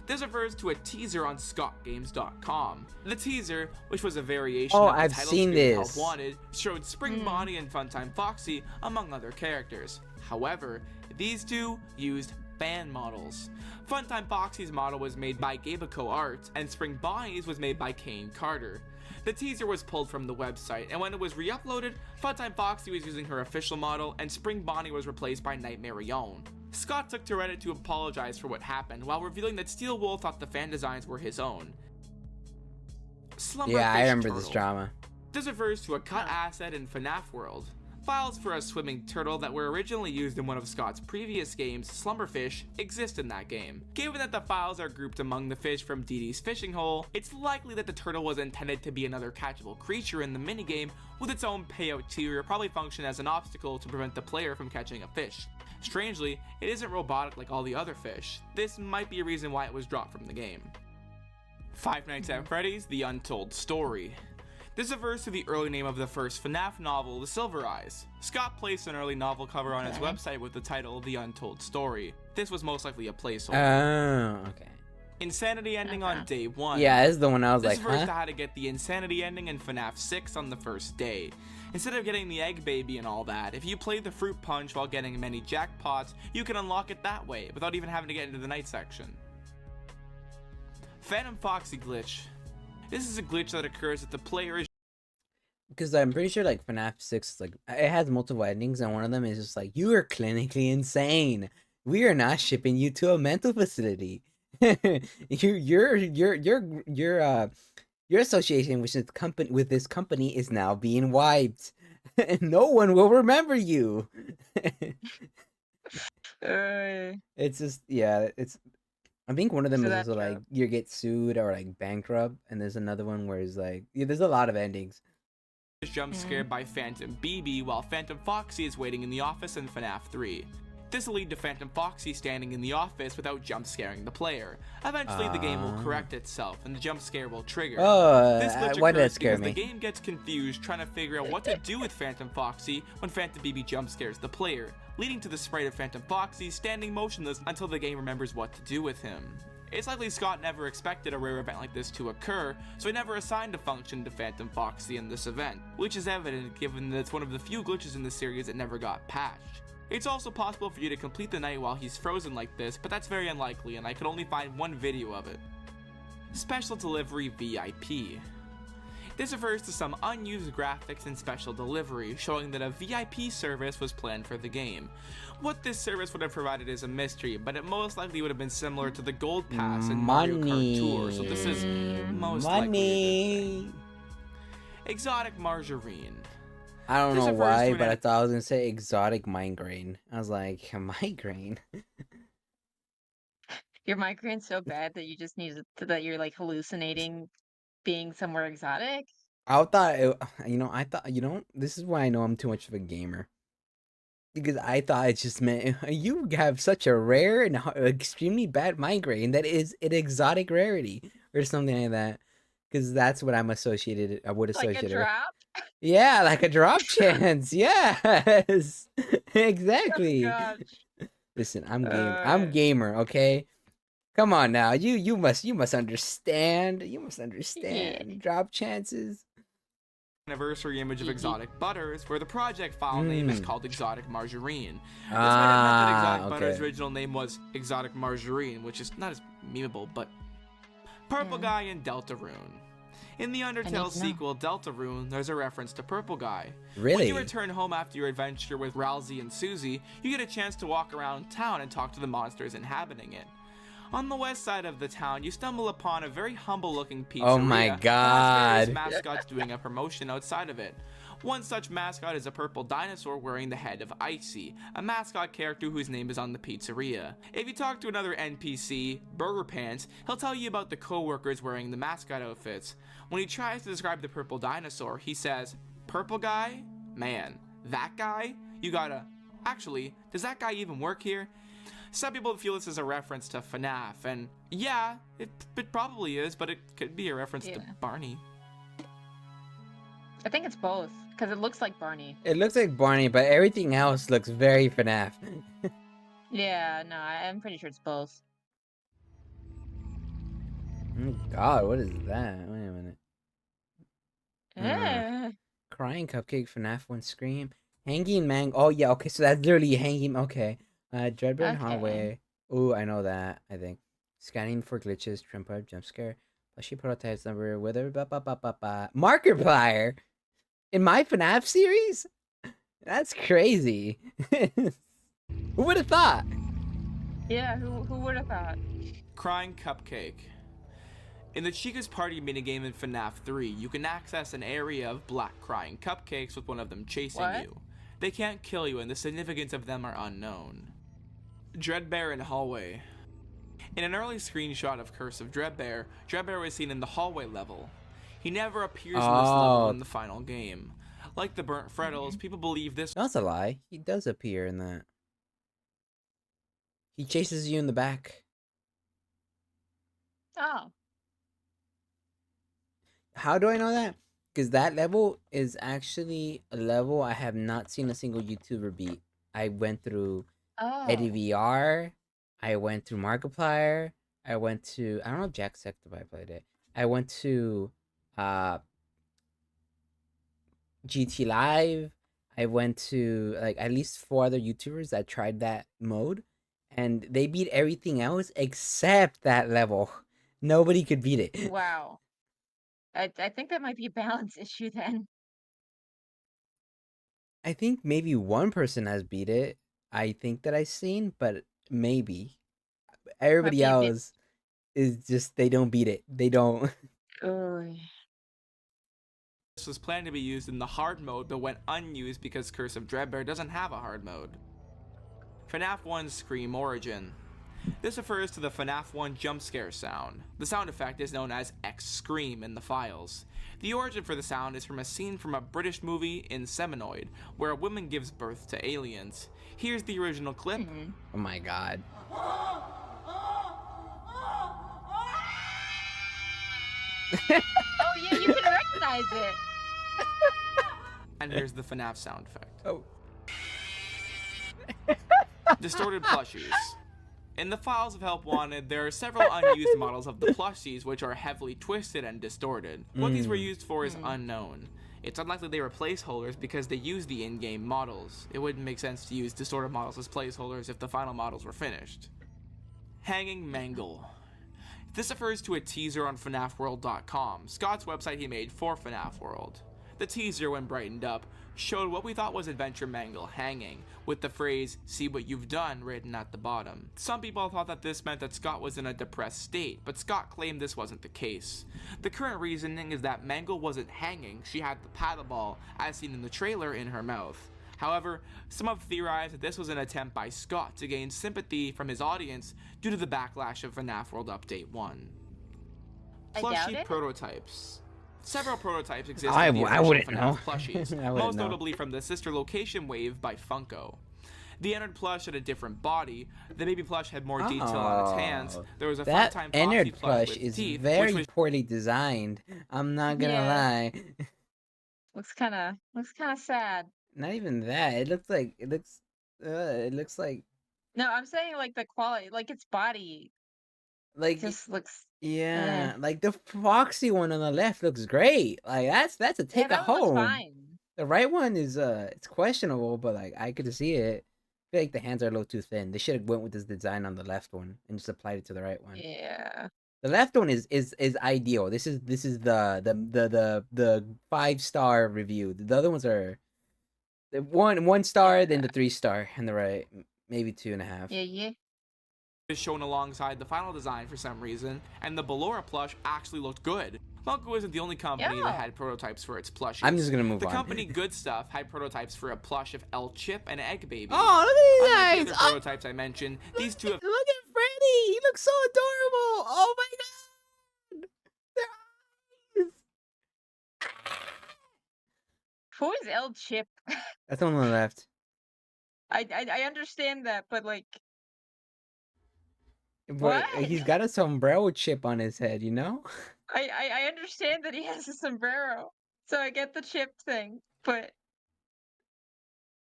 This refers to a teaser on ScottGames.com. The teaser, which was a variation of the I've title seen screen of this. Help Wanted, showed Spring Bonnie and Funtime Foxy, among other characters. However, these two used fan models. Funtime Foxy's model was made by Gabico Art, and Spring Bonnie's was made by Kane Carter. The teaser was pulled from the website, and when it was re-uploaded, Funtime Foxy was using her official model, and Spring Bonnie was replaced by Nightmare Yon. Scott took to Reddit to apologize for what happened, while revealing that Steel Wool thought the fan designs were his own. Yeah, I Slumberfish remember Turtle. this drama. This refers to a cut asset in FNAF World. Files for a swimming turtle that were originally used in one of Scott's previous games, Slumberfish, exist in that game. Given that the files are grouped among the fish from Dee Dee's fishing hole, it's likely that the turtle was intended to be another catchable creature in the minigame with its own payout tier, or probably function as an obstacle to prevent the player from catching a fish. Strangely, it isn't robotic like all the other fish. This might be a reason why it was dropped from the game. Five Nights at Freddy's: The Untold Story. This refers to the early name of the first FNAF novel, The Silver Eyes. Scott placed an early novel cover on his website with the title The Untold Story. This was most likely a placeholder. Oh, okay. Insanity ending on day 1. Yeah, this is the one I was This like, refers huh? to how to get the insanity ending in FNAF 6 on the first day. Instead of getting the egg baby and all that, if you play the fruit punch while getting many jackpots, you can unlock it that way, without even having to get into the night section. Phantom Foxy glitch. This is a glitch that occurs if the player is Because I'm pretty sure like FNAF 6, like it has multiple endings, and one of them is just like, you are clinically insane. We are not shipping you to a mental facility. Your association with this company is now being wiped. And no one will remember you. It's just, yeah, it's, I think one of them So is that's also like you get sued or like bankrupt, and there's another one where it's like, yeah, there's a lot of endings. jump scared by Phantom BB while Phantom Foxy is waiting in the office in FNAF 3. This will lead to Phantom Foxy standing in the office without jump scaring the player. Eventually the game will correct itself and the jump scare will trigger. This glitch Why did that occurs scare because me? the game gets confused trying to figure out what to do with Phantom Foxy when Phantom BB jump scares the player, leading to the sprite of Phantom Foxy standing motionless until the game remembers what to do with him. It's likely Scott never expected a rare event like this to occur, so he never assigned a function to Phantom Foxy in this event, which is evident given that it's one of the few glitches in the series that never got patched. It's also possible for you to complete the night while he's frozen like this, but that's very unlikely and I could only find one video of it. Special Delivery VIP. This refers to some unused graphics in Special Delivery, showing that a VIP service was planned for the game. What this service would have provided is a mystery, but it most likely would have been similar to the Gold Pass in Mario Kart Tour, so this is most likely a good thing. Exotic Margarine. I don't This know refers to why, an but I thought I was gonna say exotic migraine. I was like, migraine? Your migraine's so bad that you just need that you're like hallucinating being somewhere exotic. I thought, I thought, this is why I know I'm too much of a gamer. Because I thought it just meant you have such a rare and extremely bad migraine that is an exotic rarity or something like that. Because that's what I would associate it Like a with. drop? Yeah, like a drop chance. Yes, Oh exactly. gosh. Listen, I'm gamer. Okay, come on now. You must understand. You must understand. Drop chances. Anniversary image of Exotic Butters, where the project file name is called Exotic Margarine. This might have meant that Exotic Butters' original name was Exotic Margarine, which is not as memeable, but Purple Guy and Deltarune. In the Undertale sequel, Deltarune, there's a reference to Purple Guy. Really? When you return home after your adventure with Ralsei and Susie, you get a chance to walk around town and talk to the monsters inhabiting it. On the west side of the town, you stumble upon a very humble-looking pizzeria. Oh my god. With various mascots doing a promotion outside of it. One such mascot is a purple dinosaur wearing the head of Icy, a mascot character whose name is on the pizzeria. If you talk to another NPC, Burger Pants, he'll tell you about the co-workers wearing the mascot outfits. When he tries to describe the purple dinosaur, he says, "Purple guy? Man, that guy? You gotta... Actually, does that guy even work here?" Some people feel this is a reference to FNAF, and yeah, it probably is, but it could be a reference to Barney. I think it's both, because it looks like Barney. It looks like Barney, but everything else looks very FNAF. Yeah, no, I'm pretty sure it's both. Oh god, what is that? Wait a minute. Crying Cupcake, FNAF 1 Scream. Hanging Man. Oh yeah, okay, so that's literally hanging. Okay. Dreadburn Hallway. Oh, I know that, I think. Scanning for glitches, trim up, jump scare. Plushy prototypes number, whether Markiplier in my FNAF series? That's crazy. Who would have thought? Yeah, who would have thought? Crying Cupcake. In the Chica's Party minigame in FNAF 3, you can access an area of black crying cupcakes with one of them chasing you. They can't kill you, and the significance of them are unknown. Dreadbear in hallway. In an early screenshot of Curse of Dreadbear, Dreadbear was seen in the hallway level. He never appears in this level in the final game. Like the Burnt Frettles, people believe this. That's a lie. He does appear in that. He chases you in the back. Oh. How do I know that? Because that level is actually a level I have not seen a single YouTuber beat. I went through Eddie Oh. VR. I went through Markiplier. I went to, I don't know if Jacksepticeye played it. I went to GT Live. I went to like at least 4 other YouTubers that tried that mode, and they beat everything else except that level. Nobody could beat it. Wow. I think that might be a balance issue then. I think maybe one person has beat it. I think that I've seen, but maybe Might everybody be a bit. else is just they don't beat it. They don't. Oh. This was planned to be used in the hard mode, but went unused because Curse of Dreadbear doesn't have a hard mode. FNAF 1's Scream Origin. This refers to the FNAF 1 jump scare sound. The sound effect is known as X-Scream in the files. The origin for the sound is from a scene from a British movie in Seminoid, where a woman gives birth to aliens. Here's the original clip. Oh my god. Oh yeah, you can recognize it. And here's the FNAF sound effect. Oh. Distorted plushies. In the files of Help Wanted, there are several unused models of the plushies which are heavily twisted and distorted. What these were used for is unknown. It's unlikely they were placeholders because they use the in-game models. It wouldn't make sense to use distorted models as placeholders if the final models were finished. Hanging Mangle. This refers to a teaser on FNAFworld.com, Scott's website he made for FNAF World. The teaser, when brightened up, showed what we thought was Adventure Mangle hanging, with the phrase, "See what you've done," written at the bottom. Some people thought that this meant that Scott was in a depressed state, but Scott claimed this wasn't the case. The current reasoning is that Mangle wasn't hanging, she had the paddle ball, as seen in the trailer, in her mouth. However, some have theorized that this was an attempt by Scott to gain sympathy from his audience due to the backlash of FNAF World Update 1. I doubt Plushie it. prototypes. Several prototypes exist I of the official wouldn't FNAF know. plushies, I wouldn't most know. notably from the sister location wave by Funko. The Ennard plush had a different body, the baby plush had more detail on its hands, there was a That Funtime Ennard Foxy plush with is teeth, very which was poorly designed. I'm not gonna Yeah. lie. Looks kind of sad. Not even that. It looks like it looks No, I'm saying like the quality, like its body like just looks. yeah, like the Foxy one on the left looks great. Like that's a Yeah, take that one looks home. fine. The right one is it's questionable, but like I could see it. I feel like the hands are a little too thin. They should have went with this design on the left one and just applied it to the right one. Yeah. The left one is ideal. This is the 5-star review. The other ones are the 1 star, then the 3-star, and the right maybe 2.5. Yeah. is shown alongside the final design for some reason, and the Ballora plush actually looked good. Funko isn't the only company Yeah. that had prototypes for its plushies. I'm just gonna move the on. company Good Stuff had prototypes for a plush of El Chip and Egg Baby. Oh, look at Unlike these the guys! other Oh, prototypes I mentioned, these two have look at Freddy! He looks so adorable! Oh my god! Their eyes! Who is El Chip? That's the one on the left. I understand that, but like, But What? he's got a sombrero chip on his head, you know? I understand that he has a sombrero, so I get the chip thing, but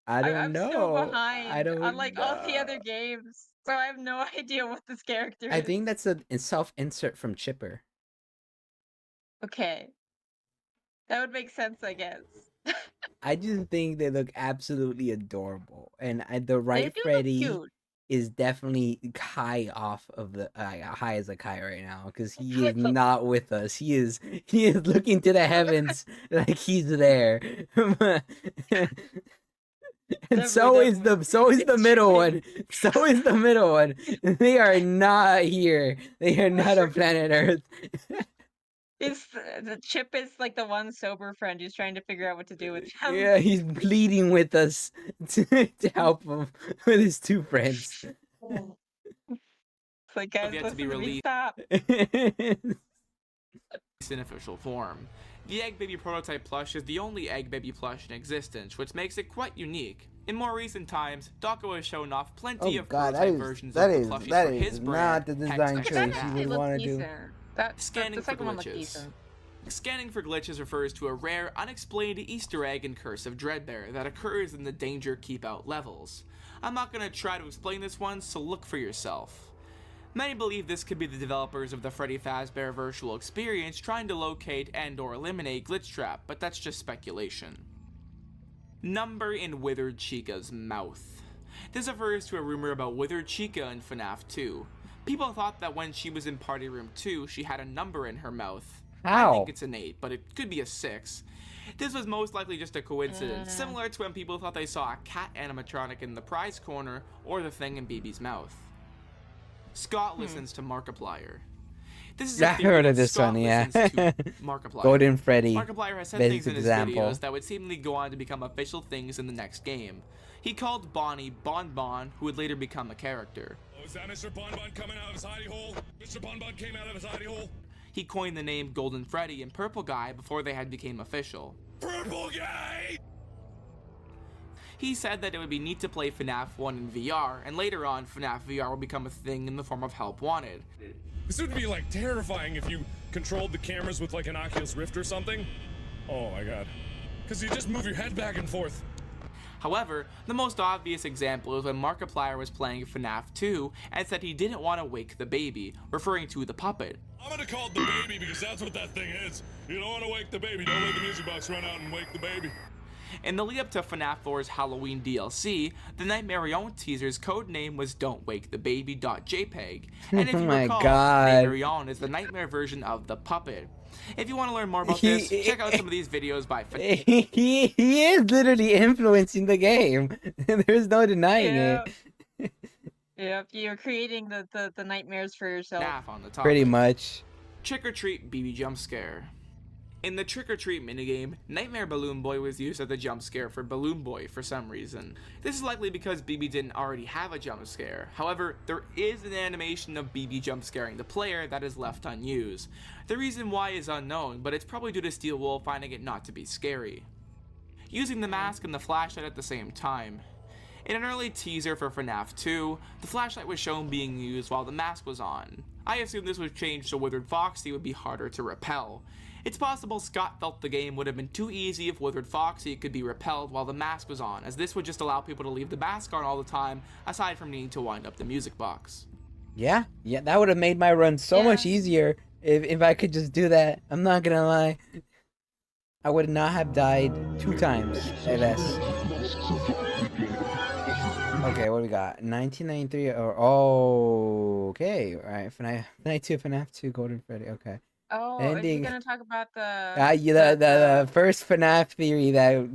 I don't I'm know. so I behind don't on like all the know. other games, so I have no idea what this character I is. think that's a self-insert from Chipper. Okay, that would make sense, I guess. I just think they look absolutely adorable, and the They right do look Freddy cute. is definitely high off of the high as a kite right now because he is not with us. He is looking to the heavens like he's there. And so is the middle one. So is the middle one. They are not here. They are not on planet Earth. It's the Chip is like the one sober friend who's trying to figure out what to do with him. Yeah, he's pleading with us to help him with his two friends. It's like, guys, Yet to be listen to me, released stop. in official form. The Egg Baby prototype plush is the only Egg Baby plush in existence, which makes it quite unique. In more recent times, Dako has shown off plenty of prototype versions of the plushies for his brand. not the design Hex choice X you Snap. would It looks want to do. decent. That Scanning the for second one looked glitches. decent. Scanning for glitches refers to a rare, unexplained Easter egg in Curse of Dreadbear that occurs in the Danger Keep Out levels. I'm not going to try to explain this one, so look for yourself. Many believe this could be the developers of the Freddy Fazbear virtual experience trying to locate and or eliminate Glitch Trap, but that's just speculation. Number in Withered Chica's mouth. This refers to a rumor about Withered Chica in FNAF 2. People thought that when she was in Party Room 2, she had a number in her mouth. How? I think it's an 8, but it could be a 6. This was most likely just a coincidence, similar to when people thought they saw a cat animatronic in the prize corner or the thing in BB's mouth. Scott listens to Markiplier. This is I heard of this Scott one, yeah. listens to Markiplier. Golden Freddy. Markiplier has said best things in his example. videos that would seemingly go on to become official things in the next game. He called Bonnie Bon Bon, who would later become a character. Oh, is that Mr. Bon Bon coming out of his hidey hole? Mr. Bon Bon came out of his hidey hole? He coined the name Golden Freddy and Purple Guy before they had become official. Purple guy! He said that it would be neat to play FNAF 1 in VR, and later on, FNAF VR will become a thing in the form of Help Wanted. This would be like terrifying if you controlled the cameras with like an Oculus Rift or something. Oh my god. Because you just move your head back and forth. However, the most obvious example is when Markiplier was playing FNAF 2 and said he didn't want to wake the baby, referring to the puppet. I'm gonna call it the baby because that's what that thing is. You don't want to wake the baby, don't let the music box run out and wake the baby. In the lead up to FNAF 4's Halloween DLC, the Nightmare Rion teaser's code name was Don't Wake the Baby.jpg, and if you Oh my recall, God. Nightmare Rion is the nightmare version of the puppet. If you want to learn more about this, check out some of these videos by FNAF. he is literally influencing the game. There's no denying it. Yep, you're creating the nightmares for yourself. On the topic. Pretty much. Trick or Treat BB Jump Scare. In the Trick or Treat minigame, Nightmare Balloon Boy was used as a jump scare for Balloon Boy for some reason. This is likely because BB didn't already have a jump scare. However, there is an animation of BB jump scaring the player that is left unused. The reason why is unknown, but it's probably due to Steel Wool finding it not to be scary. Using the mask and the flashlight at the same time. In an early teaser for FNAF 2, the flashlight was shown being used while the mask was on. I assume this was changed so Withered Foxy would be harder to repel. It's possible Scott felt the game would have been too easy if Withered Foxy could be repelled while the mask was on, as this would just allow people to leave the mask on all the time, aside from needing to wind up the music box. Yeah, that would have made my run so much easier if I could just do that. I'm not gonna lie. I would not have died 2 times at less. Okay, what do we got? 1993 okay. Alright, FNAF 2, FNAF 2, Golden Freddy, okay. Oh, is he gonna talk about the the first FNAF theory that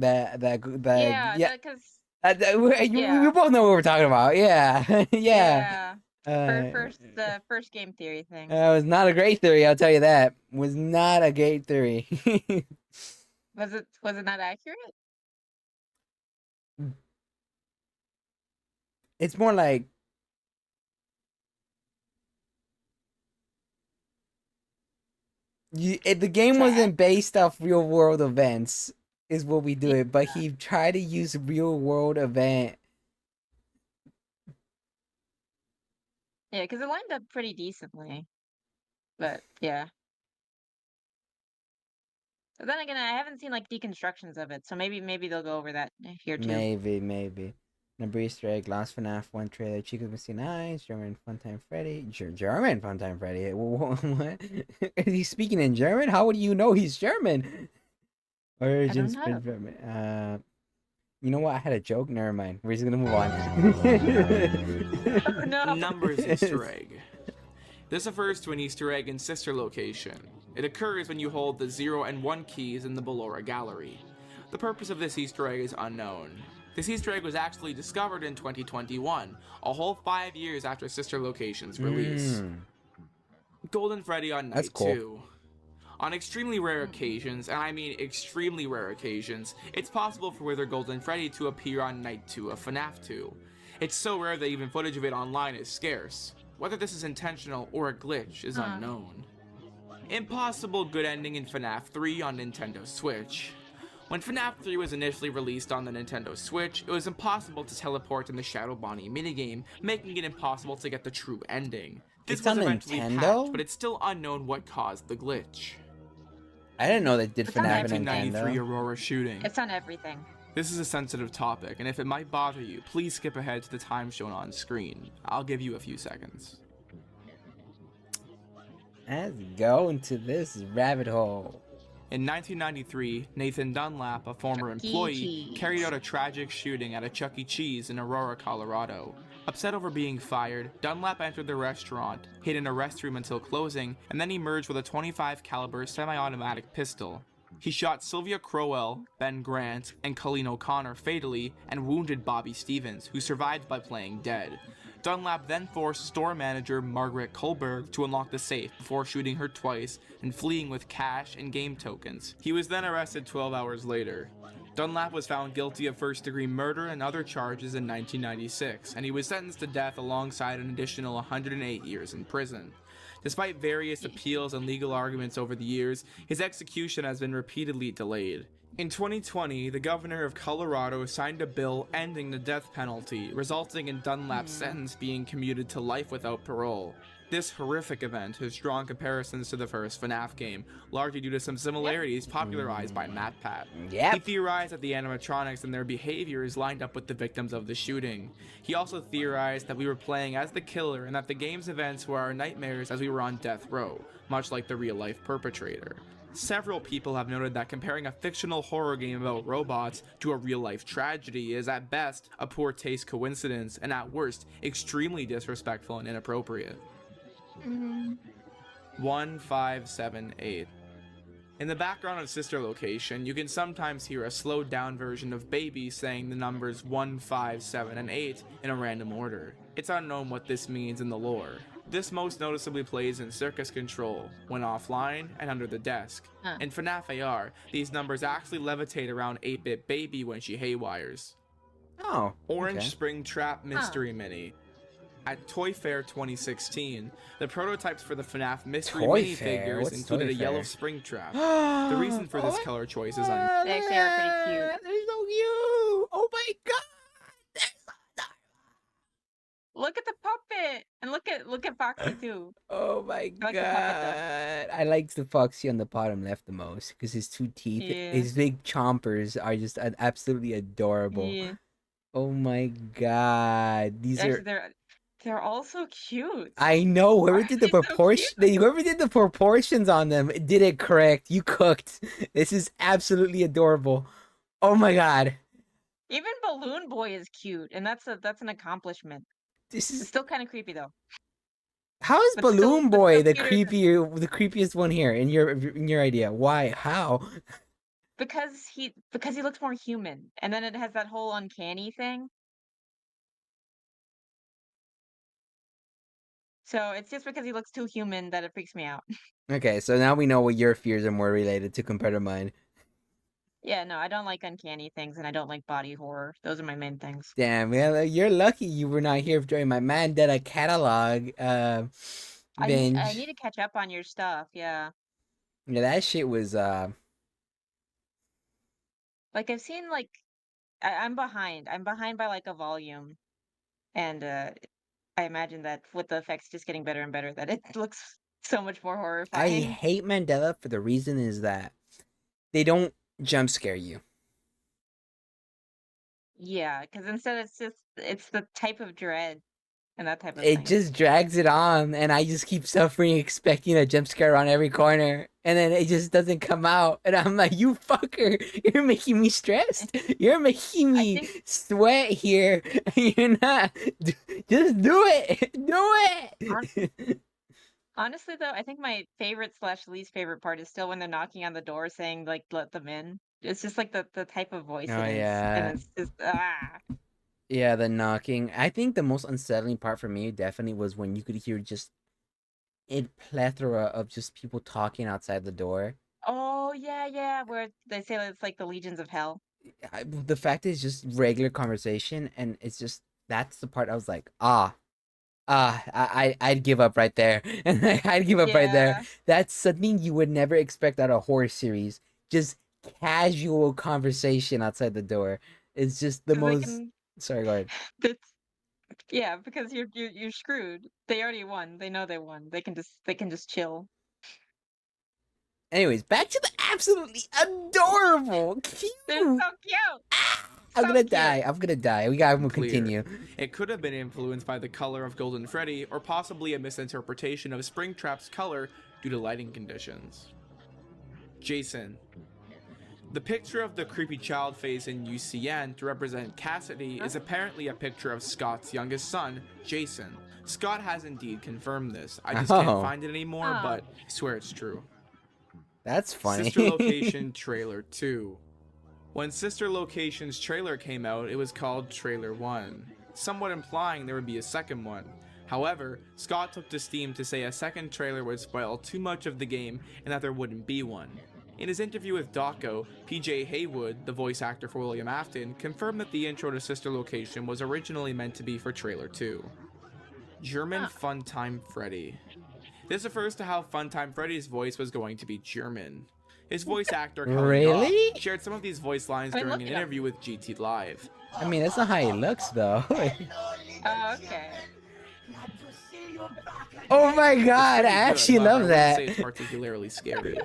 yeah, we both know what we're talking about. Yeah. yeah. The first game theory thing. It was not a great theory, I'll tell you that. Was not a great theory. Was it not accurate? It's more like the game wasn't based off real world events, is what we do it, but he tried to use real world event. Yeah, because it lined up pretty decently. But yeah. But then again, I haven't seen like deconstructions of it, so maybe they'll go over that here too. Maybe. Number Easter egg, Lost FNAF 1 trailer, Chico's Missing Eyes, German Funtime Freddy. German Funtime Freddy? What? Is he speaking in German? How would you know he's German? Origins German. You know what? I had a joke. Never mind. We're just gonna move on. No. Numbers Easter egg. This refers to an Easter egg in Sister Location. It occurs when you hold the 0 and 1 keys in the Ballora Gallery. The purpose of this Easter egg is unknown. This Easter egg was actually discovered in 2021, a whole 5 years after Sister Location's release. Golden Freddy on night 2. On extremely rare occasions, and I mean extremely rare occasions, it's possible for Wither Golden Freddy to appear on Night 2 of FNAF 2. It's so rare that even footage of it online is scarce. Whether this is intentional or a glitch is unknown. Impossible good ending in FNAF 3 on Nintendo Switch. When FNAF 3 was initially released on the Nintendo Switch, it was impossible to teleport in the Shadow Bonnie minigame, making it impossible to get the true ending. This It's was on eventually Nintendo? patched, but it's still unknown what caused the glitch. I didn't know they did It's on FNAF and 1993 Nintendo. Aurora shooting. It's on everything. This is a sensitive topic, and if it might bother you, please skip ahead to the time shown on screen. I'll give you a few seconds. Let's go into this rabbit hole. In 1993, Nathan Dunlap, a former Chuck E. employee, Cheese. carried out a tragic shooting at a Chuck E. Cheese in Aurora, Colorado. Upset over being fired, Dunlap entered the restaurant, hid in a restroom until closing, and then emerged with a .25 caliber semi-automatic pistol. He shot Sylvia Crowell, Ben Grant, and Colleen O'Connor fatally and wounded Bobby Stevens, who survived by playing dead. Dunlap then forced store manager Margaret Kohlberg to unlock the safe before shooting her twice and fleeing with cash and game tokens. He was then arrested 12 hours later. Dunlap was found guilty of first-degree murder and other charges in 1996, and he was sentenced to death alongside an additional 108 years in prison. Despite various appeals and legal arguments over the years, his execution has been repeatedly delayed. In 2020, the governor of Colorado signed a bill ending the death penalty, resulting in Dunlap's sentence being commuted to life without parole. This horrific event has drawn comparisons to the first FNAF game, largely due to some similarities popularized by MatPat. Yep. He theorized that the animatronics and their behaviors lined up with the victims of the shooting. He also theorized that we were playing as the killer and that the game's events were our nightmares as we were on death row, much like the real-life perpetrator. Several people have noted that comparing a fictional horror game about robots to a real-life tragedy is at best a poor taste coincidence and at worst extremely disrespectful and inappropriate. 1578. In the background of Sister Location, you can sometimes hear a slowed down version of Baby saying the numbers 1, 5, 7, and 8 in a random order. It's unknown what this means in the lore. This most noticeably plays in Circus Control, when offline and under the desk. In FNAF AR, these numbers actually levitate around 8-bit Baby when she haywires. Oh. Orange okay. Spring Trap Mystery Mini. At Toy Fair 2016, the prototypes for the FNAF Mystery Toy minifigures Fair? What's included Toy a yellow Fair? spring trap. The reason for this Oh color choice my is God, They actually are pretty cute. They're so cute. Oh my god. They're so adorable. Look at the puppet, and look at Foxy too. Oh my I like the puppet, god. I like the Foxy on the bottom left the most because his two teeth, Yeah. his big chompers are just absolutely adorable. Yeah, Oh my god. These actually, are they're all so cute. I know whoever Why did are the they so proportion whoever did the proportions on them did it correct. You cooked. This is absolutely adorable. Oh my god. Even Balloon Boy is cute, and that's an accomplishment. This It's is still kind of creepy though, how is but still- Balloon but Boy still the cuter the creepiest one here in your idea? Why? How? because he looks more human, and then it has that whole uncanny thing. So it's just because he looks too human that it freaks me out. Okay, so now we know what your fears are more related to compared to mine. Yeah, no, I don't like uncanny things, and I don't like body horror. Those are my main things. Damn, man, you're lucky you were not here during my Mandela catalog I binge. need to catch up on your stuff. Yeah, Yeah, that shit was like I've seen like I'm behind. I'm behind by like a volume, and I imagine that with the effects just getting better and better, that it looks so much more I horrifying. hate Mandela for the reason is that they don't jump scare you. Yeah, because instead it's the type of dread and that type of It thing. just drags it on, and I just keep suffering, expecting a jump scare around every corner, and then it just doesn't come out. And I'm like, you fucker, you're making me stressed. You're making me think- sweat here. You're not. Just do it. Do it. Honestly, though, I think my favorite / least favorite part is still when they're knocking on the door saying like "let them in." It's just like the type of voice Oh, it is, yeah. and it's just Yeah, the knocking. I think the most unsettling part for me definitely was when you could hear just a plethora of just people talking outside the door. Oh, yeah, yeah, where they say it's like the legions of hell. The fact is just regular conversation, and it's just that's the part I was like, I'd give up right there. And I'd give up right there. Yeah, That's something you would never expect out of a horror series. Just casual conversation outside the door. It's just the because they most. can Sorry, go ahead. that's yeah, because you're screwed. They already won. They know they won. They can just chill. Anyways, back to the absolutely adorable, They're cute. so cute. I'm So gonna cute. die. I'm gonna die. We gotta Clear. continue. It could have been influenced by the color of Golden Freddy, or possibly a misinterpretation of Springtrap's color due to lighting conditions. Jason. The picture of the creepy child face in UCN to represent Cassidy is apparently a picture of Scott's youngest son, Jason. Scott has indeed confirmed this. I just Oh. can't find it anymore, Oh. but I swear it's true. That's funny. Sister Location Trailer 2. When Sister Location's trailer came out, it was called Trailer 1, somewhat implying there would be a second one. However, Scott took to Steam to say a second trailer would spoil too much of the game and that there wouldn't be one. In his interview with Dawko, PJ Haywood, the voice actor for William Afton, confirmed that the intro to Sister Location was originally meant to be for Trailer 2. German Funtime Freddy. This refers to how Funtime Freddy's voice was going to be German. His voice actor, Kelly Really? Goff, shared some of these voice lines I mean, during look an it up. interview with GT Live. I mean, that's not how he looks, though. Oh, okay. Oh my god, I Pretty actually good, however, love I wouldn't that. say it's particularly scary.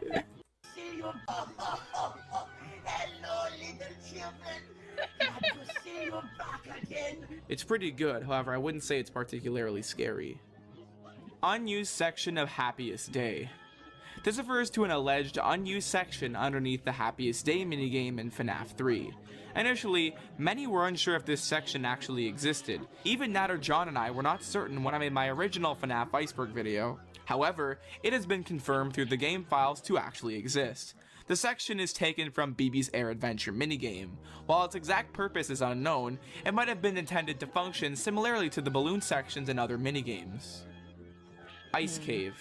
It's pretty good, however, I wouldn't say it's particularly scary. Unused section of Happiest Day. This refers to an alleged unused section underneath the Happiest Day minigame in FNAF 3. Initially, many were unsure if this section actually existed. Even Natter John and I were not certain when I made my original FNAF Iceberg video. However, it has been confirmed through the game files to actually exist. The section is taken from BB's Air Adventure minigame. While its exact purpose is unknown, it might have been intended to function similarly to the balloon sections in other minigames. Ice Cave.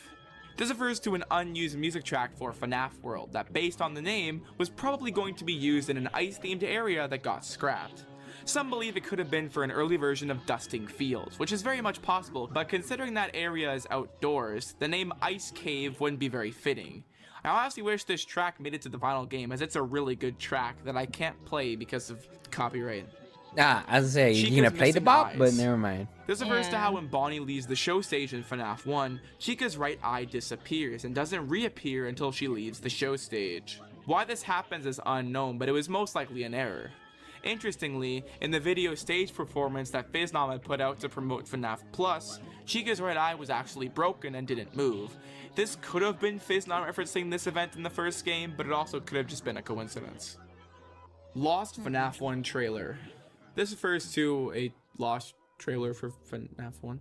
This refers to an unused music track for FNAF World that, based on the name, was probably going to be used in an ice-themed area that got scrapped. Some believe it could have been for an early version of Dusting Fields, which is very much possible, but considering that area is outdoors, the name Ice Cave wouldn't be very fitting. I honestly wish this track made it to the final game, as it's a really good track that I can't play because of copyright. I was gonna say, you're Chica's gonna play the missing bop, but eyes. never mind. This refers to Yeah. how when Bonnie leaves the show stage in FNAF 1, Chica's right eye disappears and doesn't reappear until she leaves the show stage. Why this happens is unknown, but it was most likely an error. Interestingly, in the video stage performance that Fiznam had put out to promote FNAF Plus, Chica's right eye was actually broken and didn't move. This could have been Fiznam referencing this event in the first game, but it also could have just been a coincidence. Lost FNAF 1 trailer. This refers to a lost trailer for FNAF 1.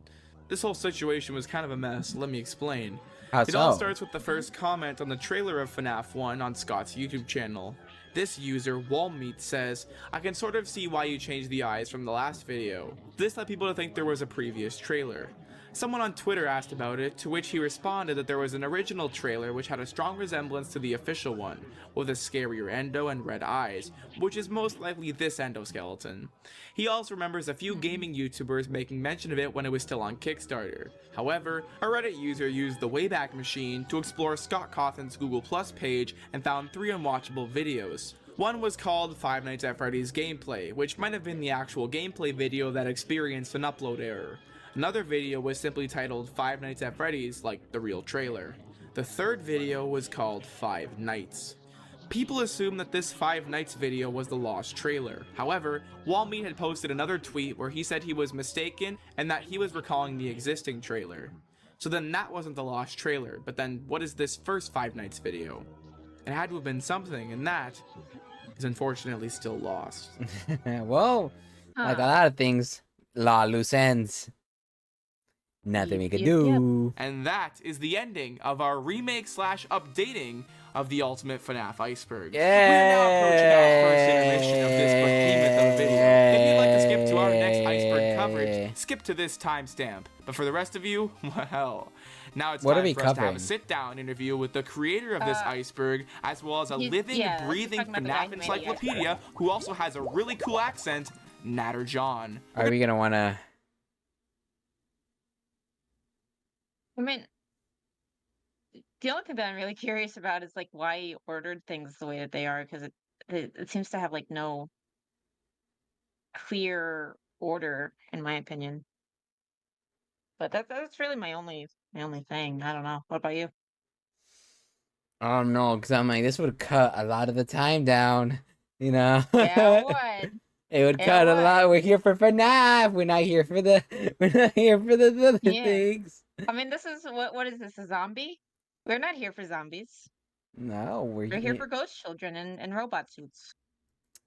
This whole situation was kind of a mess, let me explain. How It all so? starts with the first comment on the trailer of FNAF 1 on Scott's YouTube channel. This user, Walmeat, says, "I can sort of see why you changed the eyes from the last video." This led people to think there was a previous trailer. Someone on Twitter asked about it, to which he responded that there was an original trailer which had a strong resemblance to the official one, with a scarier endo and red eyes, which is most likely this endoskeleton. He also remembers a few gaming YouTubers making mention of it when it was still on Kickstarter. However, a Reddit user used the Wayback Machine to explore Scott Cawthon's Google Plus page and found 3 unwatchable videos. One was called Five Nights at Freddy's Gameplay, which might have been the actual gameplay video that experienced an upload error. Another video was simply titled Five Nights at Freddy's, like the real trailer. The third video was called Five Nights. People assume that this Five Nights video was the lost trailer. However, Walmeat had posted another tweet where he said he was mistaken and that he was recalling the existing trailer. So then that wasn't the lost trailer, but then what is this first Five Nights video? It had to have been something, and that is unfortunately still lost. Well, like a Huh. lot of things, loose ends. Nothing we Yep, could yep, do. And that is the ending of our remake / updating of the Ultimate FNAF Iceberg. We are now approaching our first intermission of this behemoth of a video. If you'd like to skip to our next Iceberg coverage, skip to this timestamp. But for the rest of you, well, now it's What are time we for us to have covering? a sit-down interview with the creator of this iceberg, as well as a living, yeah, breathing talking about the guy FNAF who made the encyclopedia, who also has a really cool accent, Natter John. Are we gonna wanna? I mean, the only thing that I'm really curious about is like why he ordered things the way that they are, because it seems to have like no clear order, in my opinion. But that's really my only thing. I don't know. What about you? Oh no, because I'm like, this would cut a lot of the time down. You know. Yeah, it would. It would It cut a lot. would. We're here for FNAF. We're not here for the. We're not here for the other Yeah. things. I mean, this is what is this, a zombie? We're not here for zombies. No, we're We're here here. for ghost children and robot suits.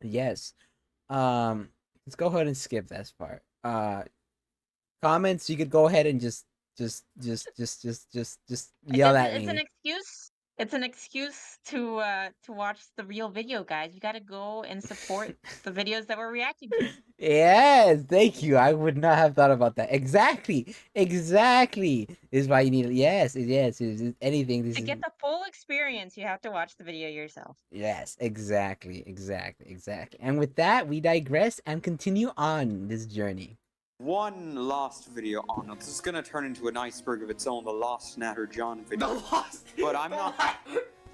Yes. Let's go ahead and skip that part. Comments. You could go ahead and just yell at It's an me. excuse. It's an excuse to watch the real video, guys. You got to go and support the videos that we're reacting to. Yes, thank you. I would not have thought about that. Exactly. Exactly. Is why you need. Yes. Anything. This To is. get the full experience, you have to watch the video yourself. Yes, exactly. And with that, we digress and continue on this journey. One last video on it. This is gonna turn into an iceberg of its own, the Lost Natter John video. But I'm not.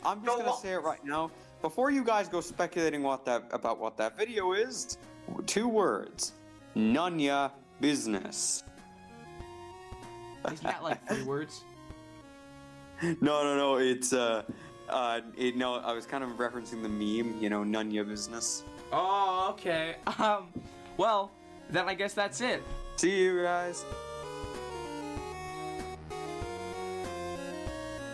I'm just gonna say it right now. Before you guys go speculating about what that video is, 2 words: none ya business. Isn't that like 3 words? No. It's no. I was kind of referencing the meme. You know, none ya business. Oh, okay. Well, then I guess that's it. See you guys.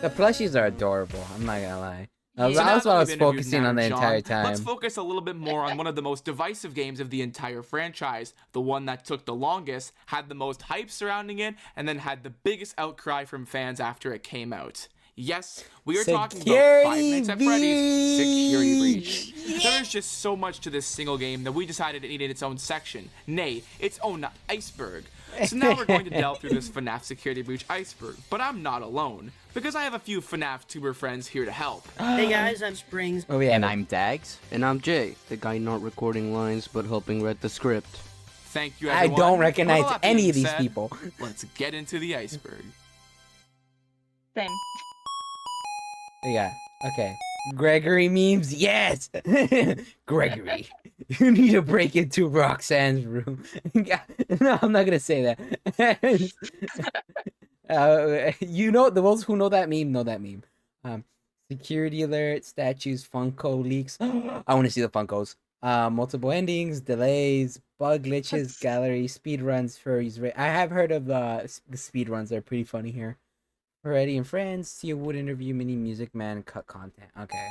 The plushies are adorable. I'm not gonna lie. So now That's that what I we've was interviewed focusing on the Natter entire John, let's time. focus a little bit more on one of the most divisive games of the entire franchise, the one that took the longest, had the most hype surrounding it, and then had the biggest outcry from fans after it came out. Yes, we are talking about Five Nights at Freddy's Security Breach. There is just so much to this single game that we decided it needed its own section, nay, its own iceberg. So now we're going to delve through this FNAF Security Breach iceberg, but I'm not alone, because I have a few FNAF tuber friends here to help. Hey guys, I'm Springs. Oh yeah. And I'm Dags. And I'm Jay, the guy not recording lines but helping read the script. Thank you, I everyone. don't With recognize all that any being of these said, people. Let's get into the iceberg. Same. Yeah. Okay. Gregory memes. Yes. Gregory, you need to break into Roxanne's room. No, I'm not gonna say that. You know, the ones who know that meme know that meme. Security alert, statues, Funko leaks. I want to see the Funkos. Multiple endings, delays, bug glitches, gallery, speedruns, furries. I have heard of the speedruns. They're pretty funny here. Freddy and Friends, see a wood interview, mini music man, cut content. Okay.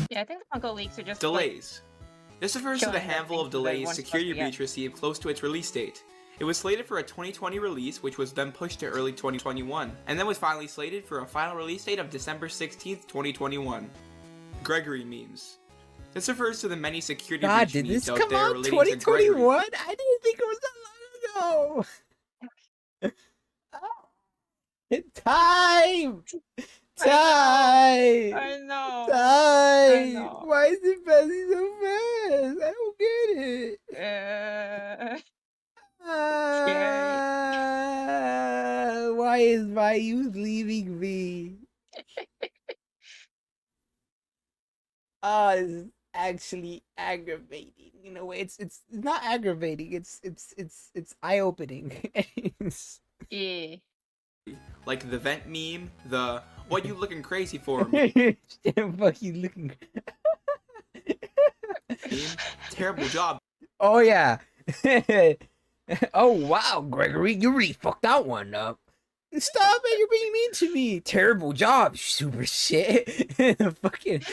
Yeah, I think the Funko leaks are just Delays. This refers to the showing that handful of things that delays weren't Security supposed to Breach received close to its release date. It was slated for a 2020 release, which was then pushed to early 2021, and then was finally slated for a final release date of December 16th, 2021. Gregory memes. This refers to the many Security God, Breach did memes this out come there out relating to Gregory. 2021? I didn't think it was that long ago. Time! Time! I know. Time! know. Why is it passing so fast? I don't get it. Why is my youth leaving me? This is actually aggravating. You know, it's not aggravating. It's eye-opening. Yeah. Like the vent meme, the "What you looking crazy for" meme. Fuck you looking. Terrible job. Oh yeah. Oh wow, Gregory, you really fucked that one up. Stop it! You're being mean to me. Terrible job, super shit. Fucking.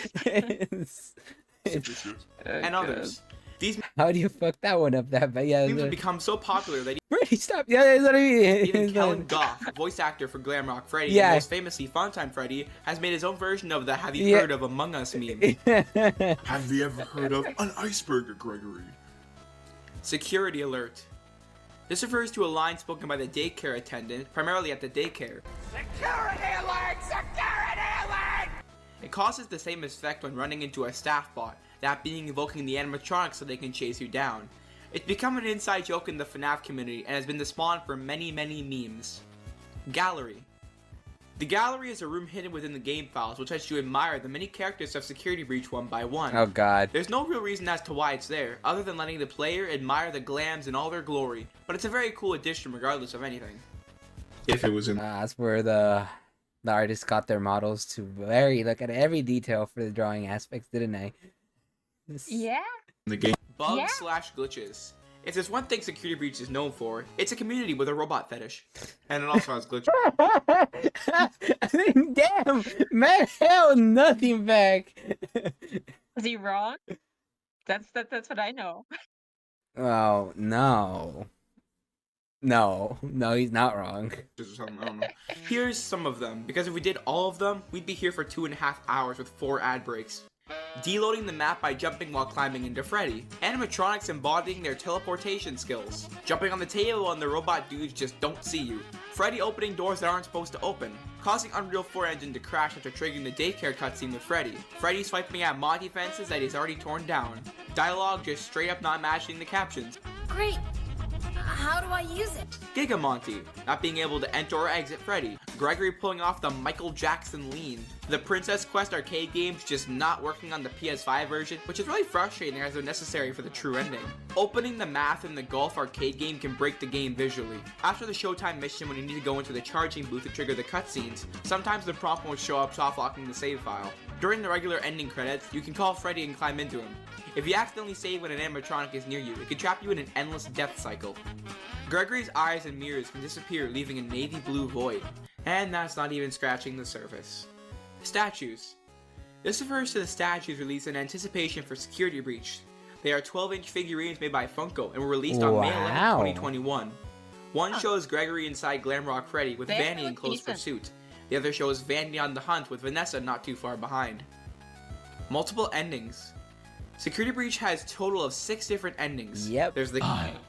And others. These How do you fuck that one up that bad? Yeah. memes have become so popular that Freddy, stop. Yeah, that's what I mean. even Kellen Goff, voice actor for Glamrock Freddy, Yeah. and most famously Funtime Freddy, has made his own version of the "Have you Yeah. heard of Among Us" meme. Have you ever heard of an iceberg, Gregory? Security alert. This refers to a line spoken by the daycare attendant, primarily at the daycare. Security alert! Security alert! It causes the same effect when running into a staff bot, that being invoking the animatronics so they can chase you down. It's become an inside joke in the FNAF community and has been the spawn for many memes. Gallery. The gallery is a room hidden within the game files which lets you admire the many characters of Security Breach one by one. Oh god. There's no real reason as to why it's there, other than letting the player admire the glams in all their glory, but it's a very cool addition regardless of anything. If it was in That's where the artists got their models to look at every detail for the drawing aspects, didn't they? Yeah. the game. Bugs Yeah. slash glitches. If there's one thing Security Breach is known for, it's a community with a robot fetish. And it also has glitches. Damn, man, held nothing back. Is he wrong? That's what I know. Oh no, he's not wrong. Or something, I don't know. Here's some of them, because if we did all of them, we'd be here for 2.5 hours with 4 ad breaks. Deloading the map by jumping while climbing into Freddy. Animatronics embodying their teleportation skills. Jumping on the table and the robot dudes just don't see you. Freddy opening doors that aren't supposed to open. Causing Unreal 4 engine to crash after triggering the daycare cutscene with Freddy. Freddy swiping at Monty fences that he's already torn down. Dialogue just straight up not matching the captions. Great. How do I use it? Giga Monty, not being able to enter or exit Freddy. Gregory pulling off the Michael Jackson lean. The Princess Quest arcade games just not working on the PS5 version, which is really frustrating as they're necessary for the true ending. Opening the math in the golf arcade game can break the game visually. After the Showtime mission when you need to go into the charging booth to trigger the cutscenes, sometimes the prompt won't show up soft locking the save file. During the regular ending credits, you can call Freddy and climb into him. If you accidentally save when an animatronic is near you, it can trap you in an endless death cycle. Gregory's eyes and mirrors can disappear, leaving a navy blue void. And that's not even scratching the surface. Statues. This refers to the statues released in anticipation for Security Breach. They are 12-inch figurines made by Funko and were released on May 11, 2021. One shows Gregory inside Glamrock Freddy with They Vanny in look close decent. pursuit. The other shows Vanny on the hunt with Vanessa not too far behind. Multiple endings. Security Breach has a total of 6 different endings. Yep. There's the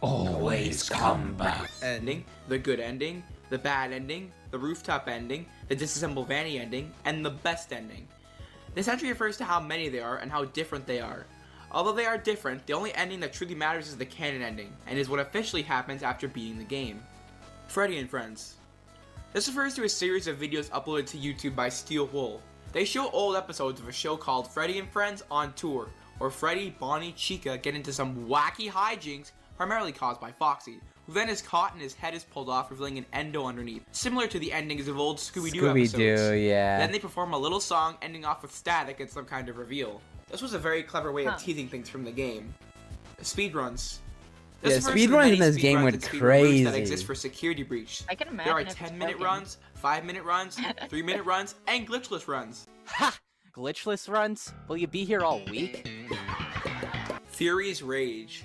Always come back. ending, the good ending, the bad ending, the rooftop ending, the disassemble Vanny ending, and the best ending. This entry refers to how many there are and how different they are. Although they are different, the only ending that truly matters is the canon ending, and is what officially happens after beating the game. Freddy and Friends. This refers to a series of videos uploaded to YouTube by Steel Wool. They show old episodes of a show called Freddy and Friends on Tour, where Freddy, Bonnie, Chica get into some wacky hijinks, primarily caused by Foxy, who then is caught and his head is pulled off, revealing an endo underneath, similar to the endings of old Scooby-Doo episodes. Yeah. Then they perform a little song ending off with static and some kind of reveal. This was a very clever way Huh. of teasing things from the game. Speedruns. Yeah, This refers to the speedruns in many this game speedruns went and speedrun routes that crazy. exist for Security Breach. I can imagine. There are if it's 10-minute broken. runs, 5-minute runs, 3-minute runs, and glitchless runs. Ha! Glitchless runs? Will you be here all week? Fury's Rage.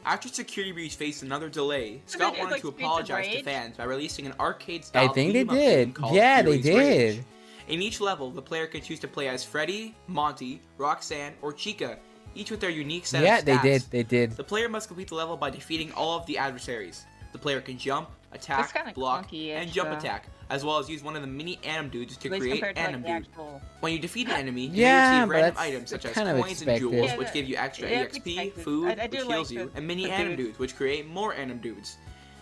After Security Breach faced another delay, Scott it's wanted like to Streets of apologize to Rage? fans by releasing an arcade-style I think they beat 'em up game did. called Yeah, they Fury's Rage. did. In each level, the player can choose to play as Freddy, Monty, Roxanne, or Chica, each with their unique set Yeah, of stats. they did. The player must complete the level by defeating all of the adversaries. The player can jump, It's attack, kinda block, clunky-ish, and jump though. attack, as well as use one of the mini anim dudes to At least create compared to like, anim the dude. actual. When you defeat an enemy, you Yeah, may but receive random that's items such as kind of coins and expected. jewels, Yeah, which give you extra yeah, it's EXP, expected. food, I do which like heals you, the- and mini the anim dudes. dudes, which create more anim dudes.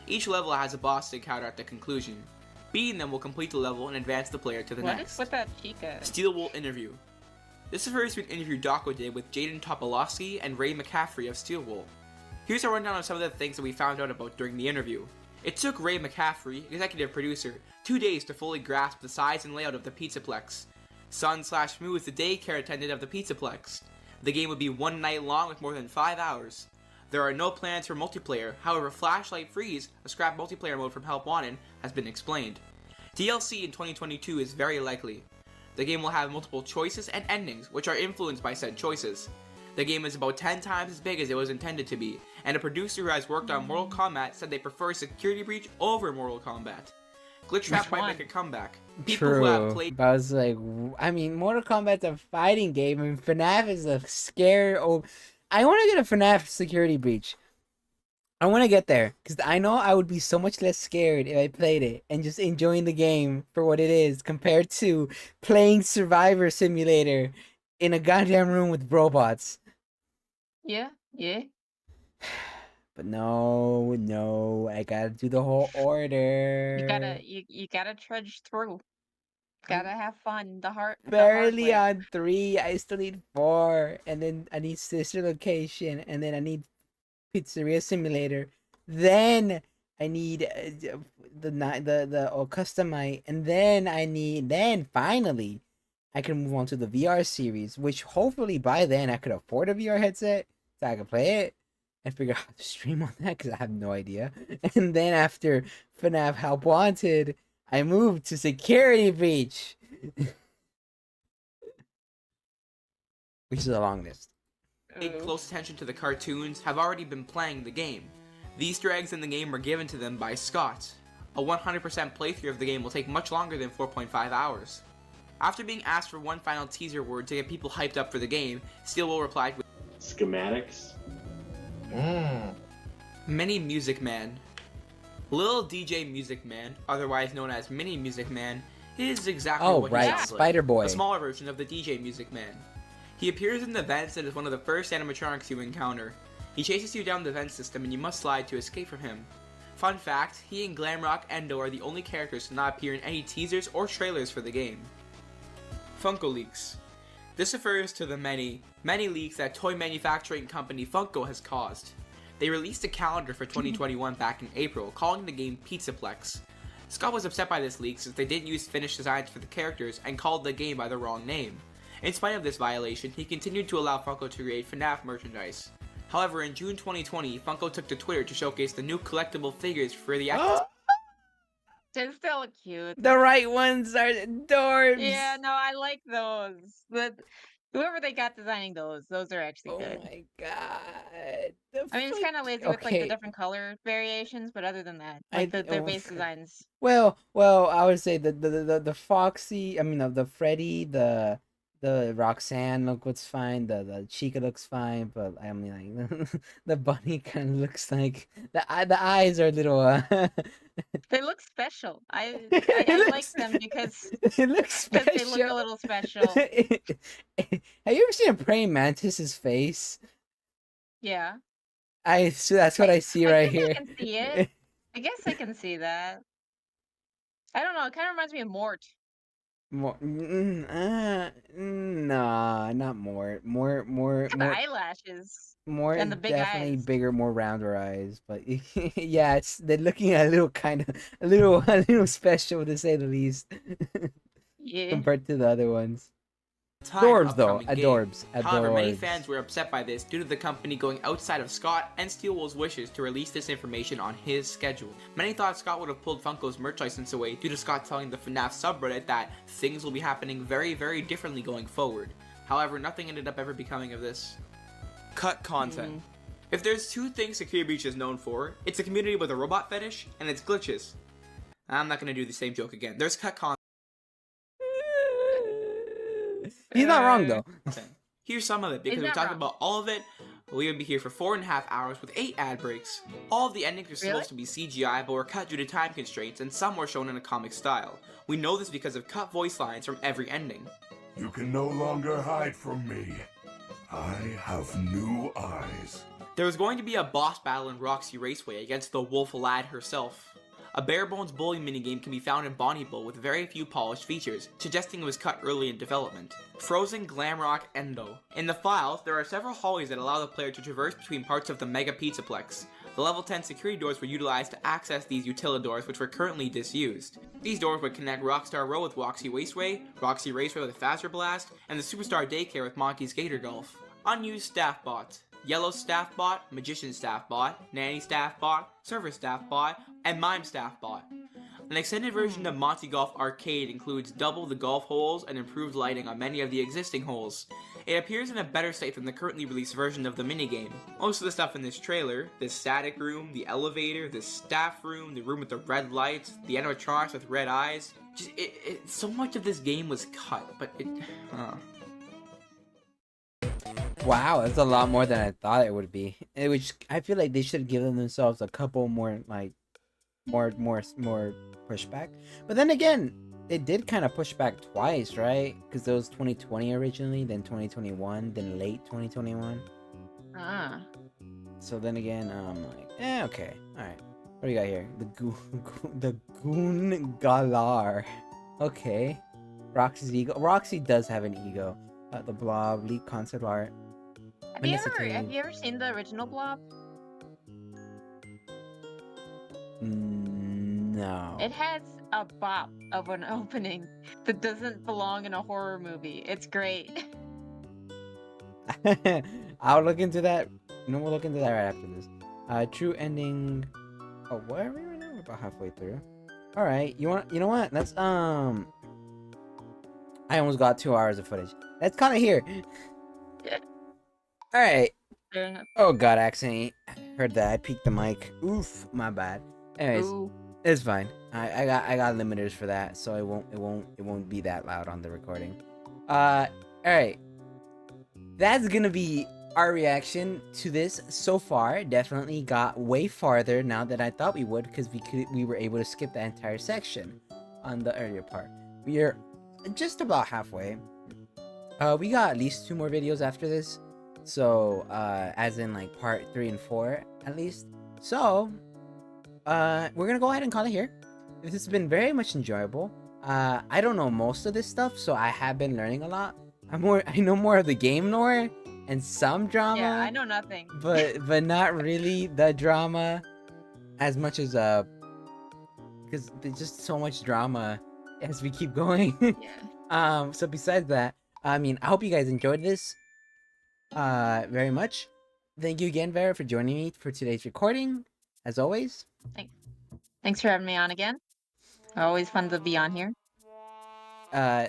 Each level has a boss to encounter at the conclusion. Beating them will complete the level and advance the player to the What next. is with that Chica? Steel Wool interview. This refers to an interview Dako did with Jaden Topolowski and Ray McCaffrey of Steel Wool. Here's a rundown of some of the things that we found out about during the interview. It took Ray McCaffrey, executive producer, 2 days to fully grasp the size and layout of the Pizzaplex. Sun/Smooth, the daycare attendant of the Pizzaplex. The game would be 1 night long with more than 5 hours. There are no plans for multiplayer, however Flashlight Freeze, a scrap multiplayer mode from Help Wanted, has been explained. DLC in 2022 is very likely. The game will have multiple choices and endings, which are influenced by said choices. The game is about 10 times as big as it was intended to be, and a producer who has worked on Mortal Kombat said they prefer Security Breach over Mortal Kombat. Glitch Trap might one? make a comeback. People who have True. played But I was like, I mean, Mortal Kombat's a fighting game, and FNAF is a scare. Oh, I want to get a FNAF Security Breach. I want to get there because I know I would be so much less scared if I played it and just enjoying the game for what it is compared to playing Survivor Simulator in a goddamn room with robots. Yeah, yeah. But no, I gotta do the whole order. You gotta trudge through. Gotta have fun. The hard Barely way. on 3. I still need 4, and then I need Sister Location, and then I need Pizzeria Simulator. Then I need the Customite, and then finally I can move on to the VR series, which hopefully by then I could afford a VR headset so I could play it and figure out how to stream on that because I have no idea. And then after FNAF Help Wanted, I moved to Security Breach, which is a long list. Paid close attention to the cartoons have already been playing the game. The Easter eggs in the game were given to them by Scott. A 100% playthrough of the game will take much longer than 4.5 hours. After being asked for one final teaser word to get people hyped up for the game, Steelwool replied with schematics. Mini Music Man. Lil DJ Music Man, otherwise known as Mini Music Man, is exactly what he sounds like. Spider Boy. A smaller version of the DJ Music Man. He appears in the vents and is one of the first animatronics you encounter. He chases you down the vent system and you must slide to escape from him. Fun fact, he and Glamrock Endo are the only characters to not appear in any teasers or trailers for the game. Funko Leaks. This refers to the many leaks that toy manufacturing company Funko has caused. They released a calendar for 2021 back in April, calling the game Pizzaplex. Scott was upset by this leak since they didn't use finished designs for the characters and called the game by the wrong name. In spite of this violation, he continued to allow Funko to create FNAF merchandise. However, in June 2020, Funko took to Twitter to showcase the new collectible figures for the They're still cute. The right ones are adorbs. Yeah, no, I like those. But whoever they got designing those are actually good. Oh my god. I mean, it's kind of lazy with like the different color variations, but other than that, like their base designs. Well, I would say the Foxy. I mean, the Freddy, the Roxanne looks fine. The Chica looks fine, but I mean, like the bunny kind of looks like the eyes are a little. They look special. I like them because it looks special. they look a little special. Have you ever seen a praying mantis's face? Yeah. That's what I see right here. I can see it. I guess I can see that. I don't know. It kind of reminds me of Mort. More, nah, not more. The eyelashes. More and the big definitely eyes. Bigger, more rounder eyes. But yeah, they're looking a little a little special to say the least. Yeah. Compared to the other ones. Adorbs though, adorbs. However, many fans were upset by this due to the company going outside of Scott and Steelwool's wishes to release this information on his schedule. Many thought Scott would have pulled Funko's merch license away due to Scott telling the FNAF subreddit that things will be happening very, very differently going forward. However, nothing ended up ever becoming of this. Cut content. If there's two things Security Breach is known for, it's a community with a robot fetish and its glitches. I'm not gonna do the same joke again. There's cut content. He's not wrong though. Here's some of it, because if we talked about all of it, we would be here for 4.5 hours with 8 ad breaks. All of the endings were supposed to be CGI, but were cut due to time constraints, and some were shown in a comic style. We know this because of cut voice lines from every ending. You can no longer hide from me. I have new eyes. There was going to be a boss battle in Roxy Raceway against the Wolf Lad herself. A bare bones bowling minigame can be found in Bonnie Bowl with very few polished features, suggesting it was cut early in development. Frozen Glamrock Endo. In the files, there are several hallways that allow the player to traverse between parts of the Mega Pizzaplex. The level 10 security doors were utilized to access these utilidors, which were currently disused. These doors would connect Rockstar Row with Roxy Raceway with Faster Blast, and the Superstar Daycare with Monkey's Gator Golf. Unused staff bots. Yellow Staff Bot, Magician Staff Bot, Nanny Staff Bot, Server Staff Bot, and Mime Staff Bot. An extended version of Monty Golf Arcade includes double the golf holes and improved lighting on many of the existing holes. It appears in a better state than the currently released version of the minigame. Most of the stuff in this trailer, this static room, the elevator, the staff room, the room with the red lights, the animatronics with red eyes, so much of this game was cut, but Wow, that's a lot more than I thought it would be. Which I feel like they should have given themselves a couple more, like, more pushback. But then again, they did kind of push back twice, right? Because there was 2020 originally, then 2021, then late 2021. Ah. So then again, like, okay, all right. What do we got here? The Goon Galar. Okay. Roxy's ego. Roxy does have an ego. The Blob, leak concept art. Have you ever seen the original Blob? No. It has a bop of an opening that doesn't belong in a horror movie. It's great. I'll look into that. We'll look into that right after this. True ending. Oh, where are we right now? We're about halfway through. All right. You know what? Let's I almost got 2 hours of footage. Let's call it here. All right. Oh God, accidentally heard that. I peeked the mic. Oof, my bad. Anyways, it's fine. I got limiters for that, so it won't be that loud on the recording. All right. That's gonna be our reaction to this so far. Definitely got way farther now than I thought we would, because we were able to skip that entire section on the earlier part. We are just about halfway. We got at least 2 more videos after this, so as in like part 3 and 4 at least. So we're gonna go ahead and call it here. This has been very much enjoyable. I don't know most of this stuff, so I have been learning a lot. I know more of the game lore and some drama. Yeah, I know nothing. But not really the drama as much as because there's just so much drama as we keep going. Yeah. So besides that, I mean, I hope you guys enjoyed this very much. Thank you again, Vera, for joining me for today's recording, as always. Thanks for having me on again. Always fun to be on here.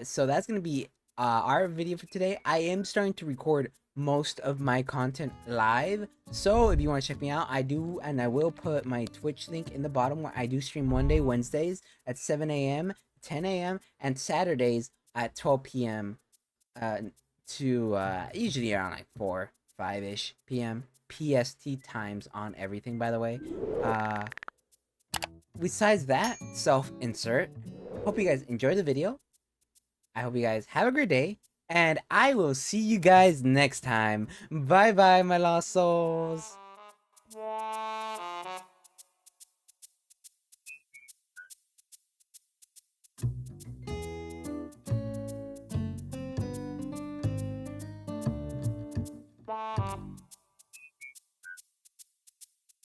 So that's gonna be our video for today. I am starting to record most of my content live, so if you want to check me out, I do, and I will put my Twitch link in the bottom, where I do stream Wednesdays at 7 a.m, 10 a.m, and Saturdays at 12 p.m. To usually around like 5-ish p.m. PST times on everything, by the way. Besides that, self-insert. Hope you guys enjoyed the video. I hope you guys have a great day, and I will see you guys next time. Bye bye, my lost souls.